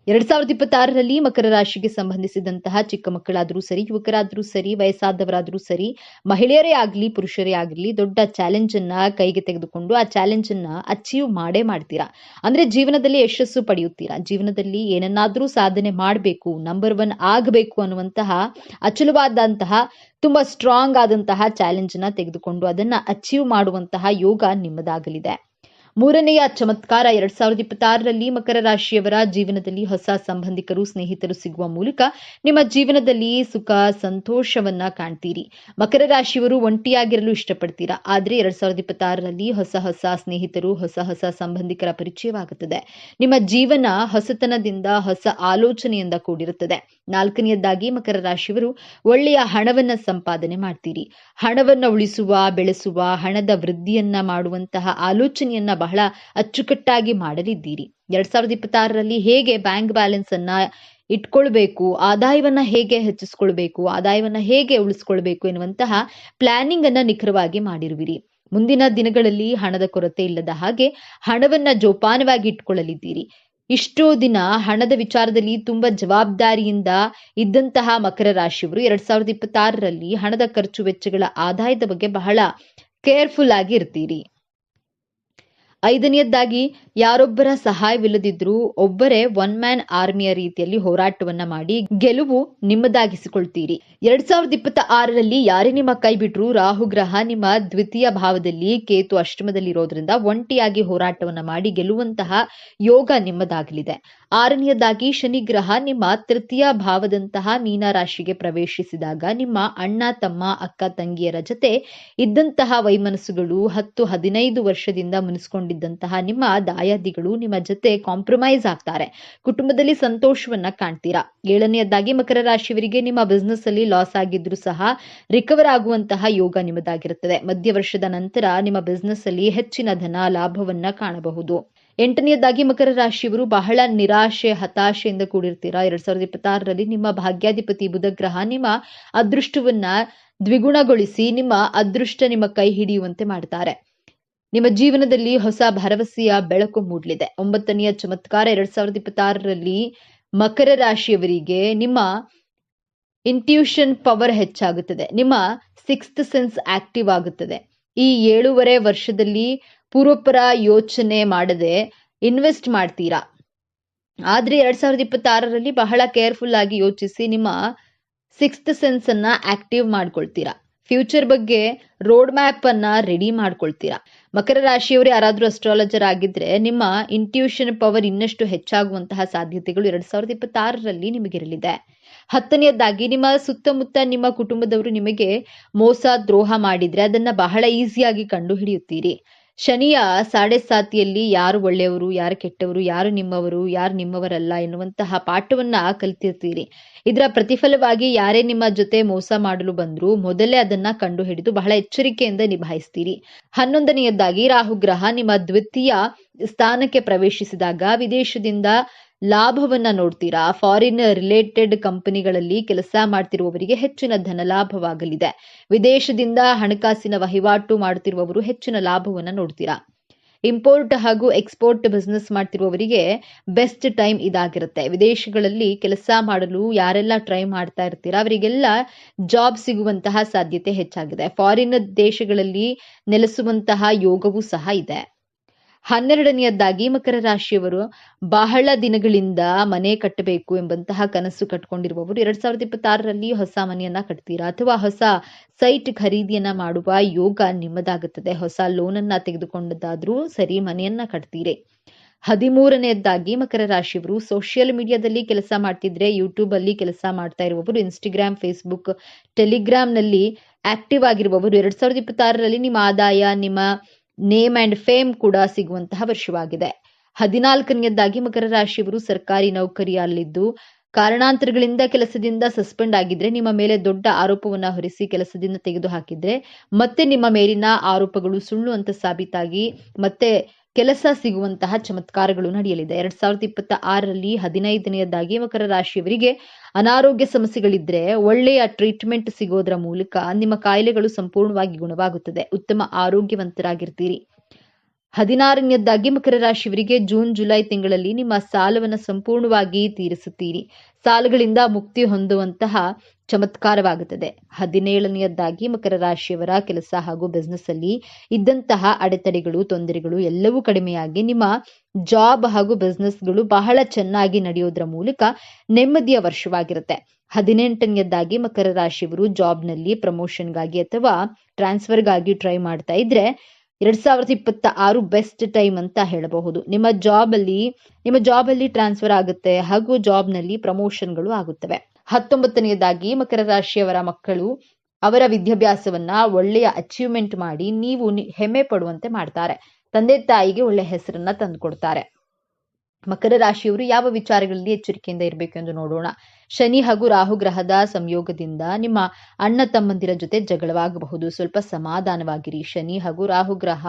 2026ರಲ್ಲಿ ಮಕರ ರಾಶಿಗೆ ಸಂಬಂಧಿಸಿದಂತಹ ಚಿಕ್ಕ ಮಕ್ಕಳಾದರೂ ಸರಿ, ಯುವಕರಾದರೂ ಸರಿ, ವಯಸ್ಸಾದವರಾದರೂ ಸರಿ, ಮಹಿಳೆಯರೇ ಆಗಲಿ ಪುರುಷರೇ ಆಗಲಿ ದೊಡ್ಡ ಚಾಲೆಂಜ್ ಅನ್ನ ಕೈಗೆ ತೆಗೆದುಕೊಂಡು ಆ ಚಾಲೆಂಜ್ ಅನ್ನ ಅಚೀವ್ ಮಾಡ್ತೀರಾ. ಅಂದ್ರೆ ಜೀವನದಲ್ಲಿ ಯಶಸ್ಸು ಪಡೆಯುತ್ತೀರಾ. ಜೀವನದಲ್ಲಿ ಏನನ್ನಾದ್ರೂ ಸಾಧನೆ ಮಾಡಬೇಕು, ನಂಬರ್ 1 ಆಗಬೇಕು ಅನ್ನುವಂತಹ ಅಚಲವಾದಂತಹ ತುಂಬಾ ಸ್ಟ್ರಾಂಗ್ ಆದಂತಹ ಚಾಲೆಂಜ್ ನ ತೆಗೆದುಕೊಂಡು ಅದನ್ನ ಅಚೀವ್ ಮಾಡುವಂತಹ ಯೋಗ ನಿಮ್ಮದಾಗಲಿದೆ. ಮೂರನೆಯ ಚಮತ್ಕಾರ 2026ರಲ್ಲಿ ಮಕರ ರಾಶಿಯವರ ಜೀವನದಲ್ಲಿ ಹೊಸ ಸಂಬಂಧಿಕರು, ಸ್ನೇಹಿತರು ಸಿಗುವ ಮೂಲಕ ನಿಮ್ಮ ಜೀವನದಲ್ಲಿ ಸುಖ ಸಂತೋಷವನ್ನ ಕಾಣ್ತೀರಿ. ಮಕರ ರಾಶಿಯವರು ಒಂಟಿಯಾಗಿರಲು ಇಷ್ಟಪಡ್ತೀರಾ. ಆದ್ರೆ 2026ರಲ್ಲಿ ಹೊಸ ಸ್ನೇಹಿತರು, ಹೊಸ ಸಂಬಂಧಿಕರ ಪರಿಚಯವಾಗುತ್ತದೆ. ನಿಮ್ಮ ಜೀವನ ಹೊಸತನದಿಂದ, ಹೊಸ ಆಲೋಚನೆಯಿಂದ ಕೂಡಿರುತ್ತದೆ. ನಾಲ್ಕನೆಯದಾಗಿ ಮಕರ ರಾಶಿಯವರು ಒಳ್ಳೆಯ ಹಣವನ್ನ ಸಂಪಾದನೆ ಮಾಡ್ತೀರಿ. ಹಣವನ್ನ ಉಳಿಸುವ, ಬೆಳೆಸುವ, ಹಣದ ವೃದ್ಧಿಯನ್ನ ಮಾಡುವಂತಹ ಆಲೋಚನೆಯನ್ನ ಬಹಳ ಅಚ್ಚುಕಟ್ಟಾಗಿ ಮಾಡಲಿದ್ದೀರಿ. 2026ರಲ್ಲಿ ಹೇಗೆ ಬ್ಯಾಂಕ್ ಬ್ಯಾಲೆನ್ಸ್ ಅನ್ನ ಇಟ್ಕೊಳ್ಬೇಕು, ಆದಾಯವನ್ನ ಹೇಗೆ ಹೆಚ್ಚಿಸ್ಕೊಳ್ಬೇಕು, ಆದಾಯವನ್ನ ಹೇಗೆ ಉಳಿಸ್ಕೊಳ್ಬೇಕು ಎನ್ನುವಂತಹ ಪ್ಲಾನಿಂಗ್ ಅನ್ನ ನಿಖರವಾಗಿ ಮಾಡಿರುವಿರಿ. ಮುಂದಿನ ದಿನಗಳಲ್ಲಿ ಹಣದ ಕೊರತೆ ಇಲ್ಲದ ಹಾಗೆ ಹಣವನ್ನ ಜೋಪಾನವಾಗಿ ಇಟ್ಕೊಳ್ಳಲಿದ್ದೀರಿ. ಇಷ್ಟೋ ದಿನ ಹಣದ ವಿಚಾರದಲ್ಲಿ ತುಂಬಾ ಜವಾಬ್ದಾರಿಯಿಂದ ಇದ್ದಂತಹ ಮಕರ ರಾಶಿಯವರು 2026ರಲ್ಲಿ ಹಣದ ಖರ್ಚು ವೆಚ್ಚಗಳ ಆದಾಯದ ಬಗ್ಗೆ ಬಹಳ ಕೇರ್ಫುಲ್ ಆಗಿ ಇರ್ತೀರಿ. ಐದನೆಯದಾಗಿ ಯಾರೊಬ್ಬರ ಸಹಾಯವಿಲ್ಲದಿದ್ರೂ ಒಬ್ಬರೇ 1 ಮ್ಯಾನ್ ಆರ್ಮಿಯ ರೀತಿಯಲ್ಲಿ ಹೋರಾಟವನ್ನ ಮಾಡಿ ಗೆಲುವು ನಿಮ್ಮದಾಗಿಸಿಕೊಳ್ತೀರಿ. 2026ರಲ್ಲಿ ಯಾರೇ ನಿಮ್ಮ ಕೈ ಬಿಟ್ರು ರಾಹು ಗ್ರಹ ನಿಮ್ಮ ದ್ವಿತೀಯ ಭಾವದಲ್ಲಿ, ಕೇತು ಅಷ್ಟಮದಲ್ಲಿ ಇರೋದ್ರಿಂದ ಒಂಟಿಯಾಗಿ ಹೋರಾಟವನ್ನ ಮಾಡಿ ಗೆಲ್ಲುವಂತಹ ಯೋಗ ನಿಮ್ಮದಾಗಲಿದೆ. ಆರನೆಯದಾಗಿ ಶನಿ ಗ್ರಹ ನಿಮ್ಮ ತೃತೀಯ ಭಾವದಂತಹ ಮೀನ ರಾಶಿಗೆ ಪ್ರವೇಶಿಸಿದಾಗ ನಿಮ್ಮ ಅಣ್ಣ, ತಮ್ಮ, ಅಕ್ಕ, ತಂಗಿಯರ ಜೊತೆ ಇದ್ದಂತಹ ವೈಮನಸ್ಸುಗಳು 10-15 ವರ್ಷದಿಂದ ಮುನಿಸ್ಕೊಂಡಿದ್ದ ಅಂದುಕೊಂಡಿದ್ದಂತಹ ನಿಮ್ಮ ದಾಯಾದಿಗಳು ನಿಮ್ಮ ಜೊತೆ ಕಾಂಪ್ರಮೈಸ್ ಆಗ್ತಾರೆ. ಕುಟುಂಬದಲ್ಲಿ ಸಂತೋಷವನ್ನ ಕಾಣ್ತೀರಾ. 7ನೇದಾಗಿ ಮಕರ ರಾಶಿಯವರಿಗೆ ನಿಮ್ಮ ಬಿಸ್ನೆಸ್ ಅಲ್ಲಿ ಲಾಸ್ ಆಗಿದ್ರು ಸಹ ರಿಕವರ್ ಆಗುವಂತಹ ಯೋಗ ನಿಮ್ಮದಾಗಿರುತ್ತದೆ. ಮಧ್ಯ ವರ್ಷದ ನಂತರ ನಿಮ್ಮ ಬಿಸ್ನೆಸ್ ಅಲ್ಲಿ ಹೆಚ್ಚಿನ ಧನ ಲಾಭವನ್ನ ಕಾಣಬಹುದು. 8ನೇದಾಗಿ ಮಕರ ರಾಶಿಯವರು ಬಹಳ ನಿರಾಶೆ ಹತಾಶೆಯಿಂದ ಕೂಡಿರ್ತೀರಾ. 2026ರಲ್ಲಿ ನಿಮ್ಮ ಭಾಗ್ಯಾಧಿಪತಿ ಬುಧ ಗ್ರಹ ನಿಮ್ಮ ಅದೃಷ್ಟವನ್ನ ದ್ವಿಗುಣಗೊಳಿಸಿ ನಿಮ್ಮ ಅದೃಷ್ಟ ನಿಮ್ಮ ಕೈ ಹಿಡಿಯುವಂತೆ ಮಾಡ್ತಾರೆ. ನಿಮ್ಮ ಜೀವನದಲ್ಲಿ ಹೊಸ ಭರವಸೆಯ ಬೆಳಕು ಮೂಡಲಿದೆ. 9ನೆಯ ಚಮತ್ಕಾರ 2026ರಲ್ಲಿ ಮಕರ ರಾಶಿಯವರಿಗೆ ನಿಮ್ಮ ಇಂಟ್ಯೂಷನ್ ಪವರ್ ಹೆಚ್ಚಾಗುತ್ತದೆ. ನಿಮ್ಮ 6th ಸೆನ್ಸ್ ಆಕ್ಟಿವ್ ಆಗುತ್ತದೆ. ಈ 7.5 ವರ್ಷದಲ್ಲಿ ಪೂರ್ವಪರ ಯೋಚನೆ ಮಾಡದೆ ಇನ್ವೆಸ್ಟ್ ಮಾಡ್ತೀರಾ. ಆದ್ರೆ 2026ರಲ್ಲಿ ಬಹಳ ಕೇರ್ಫುಲ್ ಆಗಿ ಯೋಚಿಸಿ ನಿಮ್ಮ 6th ಸೆನ್ಸ್ ಅನ್ನ ಆಕ್ಟಿವ್ ಮಾಡ್ಕೊಳ್ತೀರಾ. ಫ್ಯೂಚರ್ ಬಗ್ಗೆ ರೋಡ್ ಮ್ಯಾಪ್ ಅನ್ನ ರೆಡಿ ಮಾಡ್ಕೊಳ್ತೀರಾ. ಮಕರ ರಾಶಿಯವರು ಯಾರಾದ್ರೂ ಅಸ್ಟ್ರಾಲಜರ್ ಆಗಿದ್ರೆ ನಿಮ್ಮ ಇಂಟ್ಯೂಷನ್ ಪವರ್ ಇನ್ನಷ್ಟು ಹೆಚ್ಚಾಗುವಂತಹ ಸಾಧ್ಯತೆಗಳು 2026ರಲ್ಲಿ ನಿಮಗಿರಲಿದೆ. 10ನೇದಾಗಿ ನಿಮ್ಮ ಸುತ್ತಮುತ್ತ ನಿಮ್ಮ ಕುಟುಂಬದವರು ನಿಮಗೆ ಮೋಸ ದ್ರೋಹ ಮಾಡಿದ್ರೆ ಅದನ್ನ ಬಹಳ ಈಸಿಯಾಗಿ ಕಂಡು ಹಿಡಿಯುತ್ತೀರಿ. ಶನಿಯ 7.5 ಯಾರು ಒಳ್ಳೆಯವರು, ಯಾರು ಕೆಟ್ಟವರು, ಯಾರು ನಿಮ್ಮವರಲ್ಲ ಎನ್ನುವಂತಹ ಪಾಠವನ್ನ ಕಲಿತಿರ್ತೀರಿ. ಇದರ ಪ್ರತಿಫಲವಾಗಿ ಯಾರೇ ನಿಮ್ಮ ಜೊತೆ ಮೋಸ ಮಾಡಲು ಬಂದ್ರು ಮೊದಲೇ ಅದನ್ನ ಕಂಡು ಹಿಡಿದು ಬಹಳ ಎಚ್ಚರಿಕೆಯಿಂದ ನಿಭಾಯಿಸ್ತೀರಿ. 11ನೇದಾಗಿ ರಾಹುಗ್ರಹ ನಿಮ್ಮ ದ್ವಿತೀಯ ಸ್ಥಾನಕ್ಕೆ ಪ್ರವೇಶಿಸಿದಾಗ ವಿದೇಶದಿಂದ ಲಾಭವನ್ನ ನೋಡ್ತೀರಾ. ಫಾರಿನ್ ರಿಲೇಟೆಡ್ ಕಂಪನಿಗಳಲ್ಲಿ ಕೆಲಸ ಮಾಡ್ತಿರುವವರಿಗೆ ಹೆಚ್ಚಿನ ಧನ ಲಾಭವಾಗಲಿದೆ. ವಿದೇಶದಿಂದ ಹಣಕಾಸಿನ ವಹಿವಾಟು ಮಾಡುತ್ತಿರುವವರು ಹೆಚ್ಚಿನ ಲಾಭವನ್ನ ನೋಡ್ತೀರಾ. ಇಂಪೋರ್ಟ್ ಹಾಗೂ ಎಕ್ಸ್ಪೋರ್ಟ್ ಬಿಸ್ನೆಸ್ ಮಾಡ್ತಿರುವವರಿಗೆ ಬೆಸ್ಟ್ ಟೈಮ್ ಇದಾಗಿರುತ್ತೆ. ವಿದೇಶಗಳಲ್ಲಿ ಕೆಲಸ ಮಾಡಲು ಯಾರೆಲ್ಲ ಟ್ರೈ ಮಾಡ್ತಾ ಇರ್ತೀರಾ ಅವರಿಗೆಲ್ಲ ಜಾಬ್ ಸಿಗುವಂತಹ ಸಾಧ್ಯತೆ ಹೆಚ್ಚಾಗಿದೆ. ಫಾರಿನ್ ದೇಶಗಳಲ್ಲಿ ನೆಲೆಸುವಂತಹ ಯೋಗವೂ ಸಹ ಇದೆ. 12ನೇದಾಗಿ ಮಕರ ರಾಶಿಯವರು ಬಹಳ ದಿನಗಳಿಂದ ಮನೆ ಕಟ್ಟಬೇಕು ಎಂಬಂತಹ ಕನಸು ಕಟ್ಕೊಂಡಿರುವವರು 2026ರಲ್ಲಿ ಹೊಸ ಮನೆಯನ್ನ ಕಟ್ತೀರಾ ಅಥವಾ ಹೊಸ ಸೈಟ್ ಖರೀದಿಯನ್ನ ಮಾಡುವ ಯೋಗ ನಿಮ್ಮದಾಗುತ್ತದೆ. ಹೊಸ ಲೋನ್ ಅನ್ನ ತೆಗೆದುಕೊಂಡದ್ದಾದ್ರೂ ಸರಿ ಮನೆಯನ್ನ ಕಟ್ತೀರಿ. 13ನೇದಾಗಿ ಮಕರ ರಾಶಿಯವರು ಸೋಷಿಯಲ್ ಮೀಡಿಯಾದಲ್ಲಿ ಕೆಲಸ ಮಾಡ್ತಿದ್ರೆ, ಯೂಟ್ಯೂಬ್ ಅಲ್ಲಿ ಕೆಲಸ ಮಾಡ್ತಾ ಇರುವವರು, ಇನ್ಸ್ಟಾಗ್ರಾಮ್, ಫೇಸ್ಬುಕ್, ಟೆಲಿಗ್ರಾಮ್ ನಲ್ಲಿ ಆಕ್ಟಿವ್ ಆಗಿರುವವರು 2026ರಲ್ಲಿ ನಿಮ್ಮ ಆದಾಯ, ನಿಮ್ಮ ನೇಮ್ ಅಂಡ್ ಫೇಮ್ ಕೂಡ ಸಿಗುವಂತಹ ವರ್ಷವಾಗಿದೆ. 14ನೇದಾಗಿ ಮಕರ ರಾಶಿಯವರು ಸರ್ಕಾರಿ ನೌಕರಿಯಲ್ಲಿದ್ದು ಕಾರಣಾಂತರಗಳಿಂದ ಕೆಲಸದಿಂದ ಸಸ್ಪೆಂಡ್ ಆಗಿದ್ರೆ, ನಿಮ್ಮ ಮೇಲೆ ದೊಡ್ಡ ಆರೋಪವನ್ನ ಹೊರಿಸಿ ಕೆಲಸದಿಂದ ತೆಗೆದು ಹಾಕಿದ್ರೆ ಮತ್ತೆ ನಿಮ್ಮ ಮೇಲಿನ ಆರೋಪಗಳು ಸುಳ್ಳು ಅಂತ ಸಾಬೀತಾಗಿ ಮತ್ತೆ ಕೆಲಸ ಸಿಗುವಂತಹ ಚಮತ್ಕಾರಗಳು ನಡೆಯಲಿದೆ. 2026ರಲ್ಲಿ 15ನೇದಾಗಿ ಮಕರ ರಾಶಿಯವರಿಗೆ ಅನಾರೋಗ್ಯ ಸಮಸ್ಯೆಗಳಿದ್ರೆ ಒಳ್ಳೆಯ ಟ್ರೀಟ್ಮೆಂಟ್ ಸಿಗೋದ್ರ ಮೂಲಕ ನಿಮ್ಮ ಕಾಯಿಲೆಗಳು ಸಂಪೂರ್ಣವಾಗಿ ಗುಣವಾಗುತ್ತದೆ. ಉತ್ತಮ ಆರೋಗ್ಯವಂತರಾಗಿರ್ತೀರಿ. 16ನೇದಾಗಿ ಮಕರ ರಾಶಿಯವರಿಗೆ ಜೂನ್ ಜುಲೈ ತಿಂಗಳಲ್ಲಿ ನಿಮ್ಮ ಸಾಲವನ್ನು ಸಂಪೂರ್ಣವಾಗಿ ತೀರಿಸುತ್ತೀರಿ. ಸಾಲಗಳಿಂದ ಮುಕ್ತಿ ಹೊಂದುವಂತಹ ಚಮತ್ಕಾರವಾಗುತ್ತದೆ. 17ನೇದಾಗಿ ಮಕರ ರಾಶಿಯವರ ಕೆಲಸ ಹಾಗೂ ಬಿಸ್ನೆಸ್ ಅಲ್ಲಿ ಇದ್ದಂತಹ ಅಡೆತಡೆಗಳು, ತೊಂದರೆಗಳು ಎಲ್ಲವೂ ಕಡಿಮೆಯಾಗಿ ನಿಮ್ಮ ಜಾಬ್ ಹಾಗೂ ಬಿಸ್ನೆಸ್ಗಳು ಬಹಳ ಚೆನ್ನಾಗಿ ನಡೆಯೋದ್ರ ಮೂಲಕ ನೆಮ್ಮದಿಯ ವರ್ಷವಾಗಿರುತ್ತೆ. 18ನೇದಾಗಿ ಮಕರ ರಾಶಿಯವರು ಜಾಬ್ನಲ್ಲಿ ಪ್ರಮೋಷನ್ಗಾಗಿ ಅಥವಾ ಟ್ರಾನ್ಸ್ಫರ್ಗಾಗಿ ಟ್ರೈ ಮಾಡ್ತಾ ಇದ್ರೆ 2026 ಬೆಸ್ಟ್ ಟೈಮ್ ಅಂತ ಹೇಳಬಹುದು. ನಿಮ್ಮ ಜಾಬ್ ಅಲ್ಲಿ ಟ್ರಾನ್ಸ್ಫರ್ ಆಗುತ್ತೆ ಹಾಗೂ ಜಾಬ್ನಲ್ಲಿ ಪ್ರಮೋಷನ್ಗಳು ಆಗುತ್ತವೆ. 19ನೇದಾಗಿ ಮಕರ ರಾಶಿಯವರ ಮಕ್ಕಳು ಅವರ ವಿದ್ಯಾಭ್ಯಾಸವನ್ನ ಒಳ್ಳೆಯ ಅಚೀವ್ಮೆಂಟ್ ಮಾಡಿ ನೀವು ಹೆಮ್ಮೆ ಪಡುವಂತೆ ಮಾಡ್ತಾರೆ. ತಂದೆ ತಾಯಿಗೆ ಒಳ್ಳೆ ಹೆಸರನ್ನ ತಂದುಕೊಡ್ತಾರೆ. ಮಕರ ರಾಶಿಯವರು ಯಾವ ವಿಚಾರಗಳಲ್ಲಿ ಎಚ್ಚರಿಕೆಯಿಂದ ಇರಬೇಕು ಎಂದು ನೋಡೋಣ. ಶನಿ ಹಾಗೂ ರಾಹು ಗ್ರಹದ ಸಂಯೋಗದಿಂದ ನಿಮ್ಮ ಅಣ್ಣ ತಮ್ಮಂದಿರ ಜೊತೆ ಜಗಳವಾಗಬಹುದು. ಸ್ವಲ್ಪ ಸಮಾಧಾನವಾಗಿರಿ. ಶನಿ ಹಾಗೂ ರಾಹು ಗ್ರಹ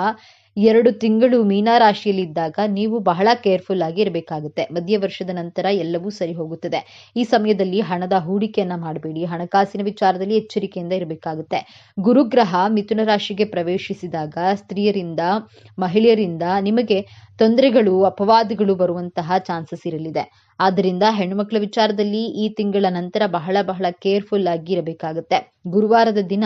2 ತಿಂಗಳು ಮೀನ ರಾಶಿಯಲ್ಲಿದ್ದಾಗ ನೀವು ಬಹಳ ಕೇರ್ಫುಲ್ ಆಗಿ ಇರಬೇಕಾಗುತ್ತೆ. ಮಧ್ಯ ವರ್ಷದ ನಂತರ ಎಲ್ಲವೂ ಸರಿ ಹೋಗುತ್ತದೆ. ಈ ಸಮಯದಲ್ಲಿ ಹಣದ ಹೂಡಿಕೆಯನ್ನ ಮಾಡಬೇಡಿ. ಹಣಕಾಸಿನ ವಿಚಾರದಲ್ಲಿ ಎಚ್ಚರಿಕೆಯಿಂದ ಇರಬೇಕಾಗುತ್ತೆ. ಗುರುಗ್ರಹ ಮಿಥುನ ರಾಶಿಗೆ ಪ್ರವೇಶಿಸಿದಾಗ ಸ್ತ್ರೀಯರಿಂದ, ಮಹಿಳೆಯರಿಂದ ನಿಮಗೆ ತೊಂದರೆಗಳು, ಅಪವಾದಗಳು ಬರುವಂತಹ ಚಾನ್ಸಸ್ ಇರಲಿದೆ. ಆದ್ದರಿಂದ ಹೆಣ್ಣುಮಕ್ಕಳ ವಿಚಾರದಲ್ಲಿ ಈ ತಿಂಗಳ ನಂತರ ಬಹಳ ಕೇರ್ಫುಲ್ ಆಗಿ ಇರಬೇಕಾಗುತ್ತೆ. ಗುರುವಾರದ ದಿನ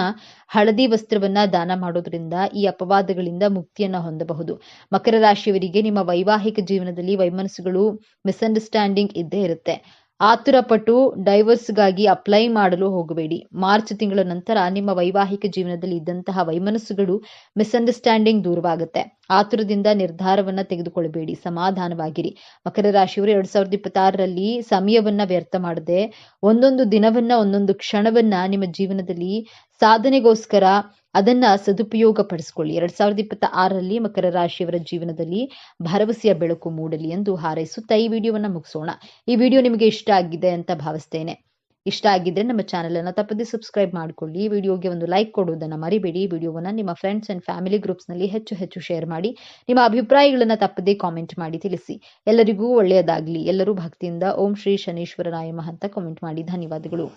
ಹಳದಿ ವಸ್ತ್ರವನ್ನ ದಾನ ಮಾಡೋದ್ರಿಂದ ಈ ಅಪವಾದಗಳಿಂದ ಮುಕ್ತಿಯನ್ನ ಹೊಂದಬಹುದು. ಮಕರ ರಾಶಿಯವರಿಗೆ ನಿಮ್ಮ ವೈವಾಹಿಕ ಜೀವನದಲ್ಲಿ ವೈಮನಸ್ಸುಗಳು, ಮಿಸ್ಅಂಡರ್ಸ್ಟ್ಯಾಂಡಿಂಗ್ ಇದ್ದೇ ಇರುತ್ತೆ. ಆತುರಪಟ್ಟು ಡೈವರ್ಸ್ಗಾಗಿ ಅಪ್ಲೈ ಮಾಡಲು ಹೋಗಬೇಡಿ. ಮಾರ್ಚ್ ತಿಂಗಳ ನಂತರ ನಿಮ್ಮ ವೈವಾಹಿಕ ಜೀವನದಲ್ಲಿ ಇದ್ದಂತಹ ವೈಮನಸ್ಸುಗಳು, ಮಿಸ್ಅಂಡರ್ಸ್ಟ್ಯಾಂಡಿಂಗ್ ದೂರವಾಗುತ್ತೆ. ಆತುರದಿಂದ ನಿರ್ಧಾರವನ್ನ ತೆಗೆದುಕೊಳ್ಳಬೇಡಿ. ಸಮಾಧಾನವಾಗಿರಿ. ಮಕರ ರಾಶಿಯವರು 2026ರಲ್ಲಿ ಸಮಯವನ್ನ ವ್ಯರ್ಥ ಮಾಡದೆ ಒಂದೊಂದು ದಿನವನ್ನ, ಒಂದೊಂದು ಕ್ಷಣವನ್ನ ನಿಮ್ಮ ಜೀವನದಲ್ಲಿ ಸಾಧನೆಗೋಸ್ಕರ ಅದನ್ನ ಸದುಪಯೋಗ ಪಡಿಸಿಕೊಳ್ಳಿ. 2026ರಲ್ಲಿ ಮಕರ ರಾಶಿಯವರ ಜೀವನದಲ್ಲಿ ಭರವಸೆಯ ಬೆಳಕು ಮೂಡಲಿ ಎಂದು ಹಾರೈಸುತ್ತಾ ಈ ವಿಡಿಯೋವನ್ನ ಮುಗಿಸೋಣ. ಈ ವಿಡಿಯೋ ನಿಮಗೆ ಇಷ್ಟ ಆಗಿದೆ ಅಂತ ಭಾವಿಸ್ತೇನೆ. ಇಷ್ಟ ಆಗಿದ್ರೆ ನಮ್ಮ ಚಾನೆಲ್ ಅನ್ನು ತಪ್ಪದೆ ಸಬ್ಸ್ಕ್ರೈಬ್ ಮಾಡಿಕೊಳ್ಳಿ. ಈ ವಿಡಿಯೋಗೆ ಒಂದು ಲೈಕ್ ಕೊಡುವುದನ್ನ ಮರಿಬೇಡಿ. ಈ ವಿಡಿಯೋವನ್ನ ನಿಮ್ಮ ಫ್ರೆಂಡ್ಸ್ ಅಂಡ್ ಫ್ಯಾಮಿಲಿ ಗ್ರೂಪ್ಸ್ ನಲ್ಲಿ ಹೆಚ್ಚು ಶೇರ್ ಮಾಡಿ. ನಿಮ್ಮ ಅಭಿಪ್ರಾಯಗಳನ್ನ ತಪ್ಪದೆ ಕಾಮೆಂಟ್ ಮಾಡಿ ತಿಳಿಸಿ. ಎಲ್ಲರಿಗೂ ಒಳ್ಳೆಯದಾಗ್ಲಿ. ಎಲ್ಲರೂ ಭಕ್ತಿಯಿಂದ ಓಂ ಶ್ರೀ ಶನೀಶ್ವರನಾಯ ಮಹಾ ಅಂತ ಕಾಮೆಂಟ್ ಮಾಡಿ. ಧನ್ಯವಾದಗಳು.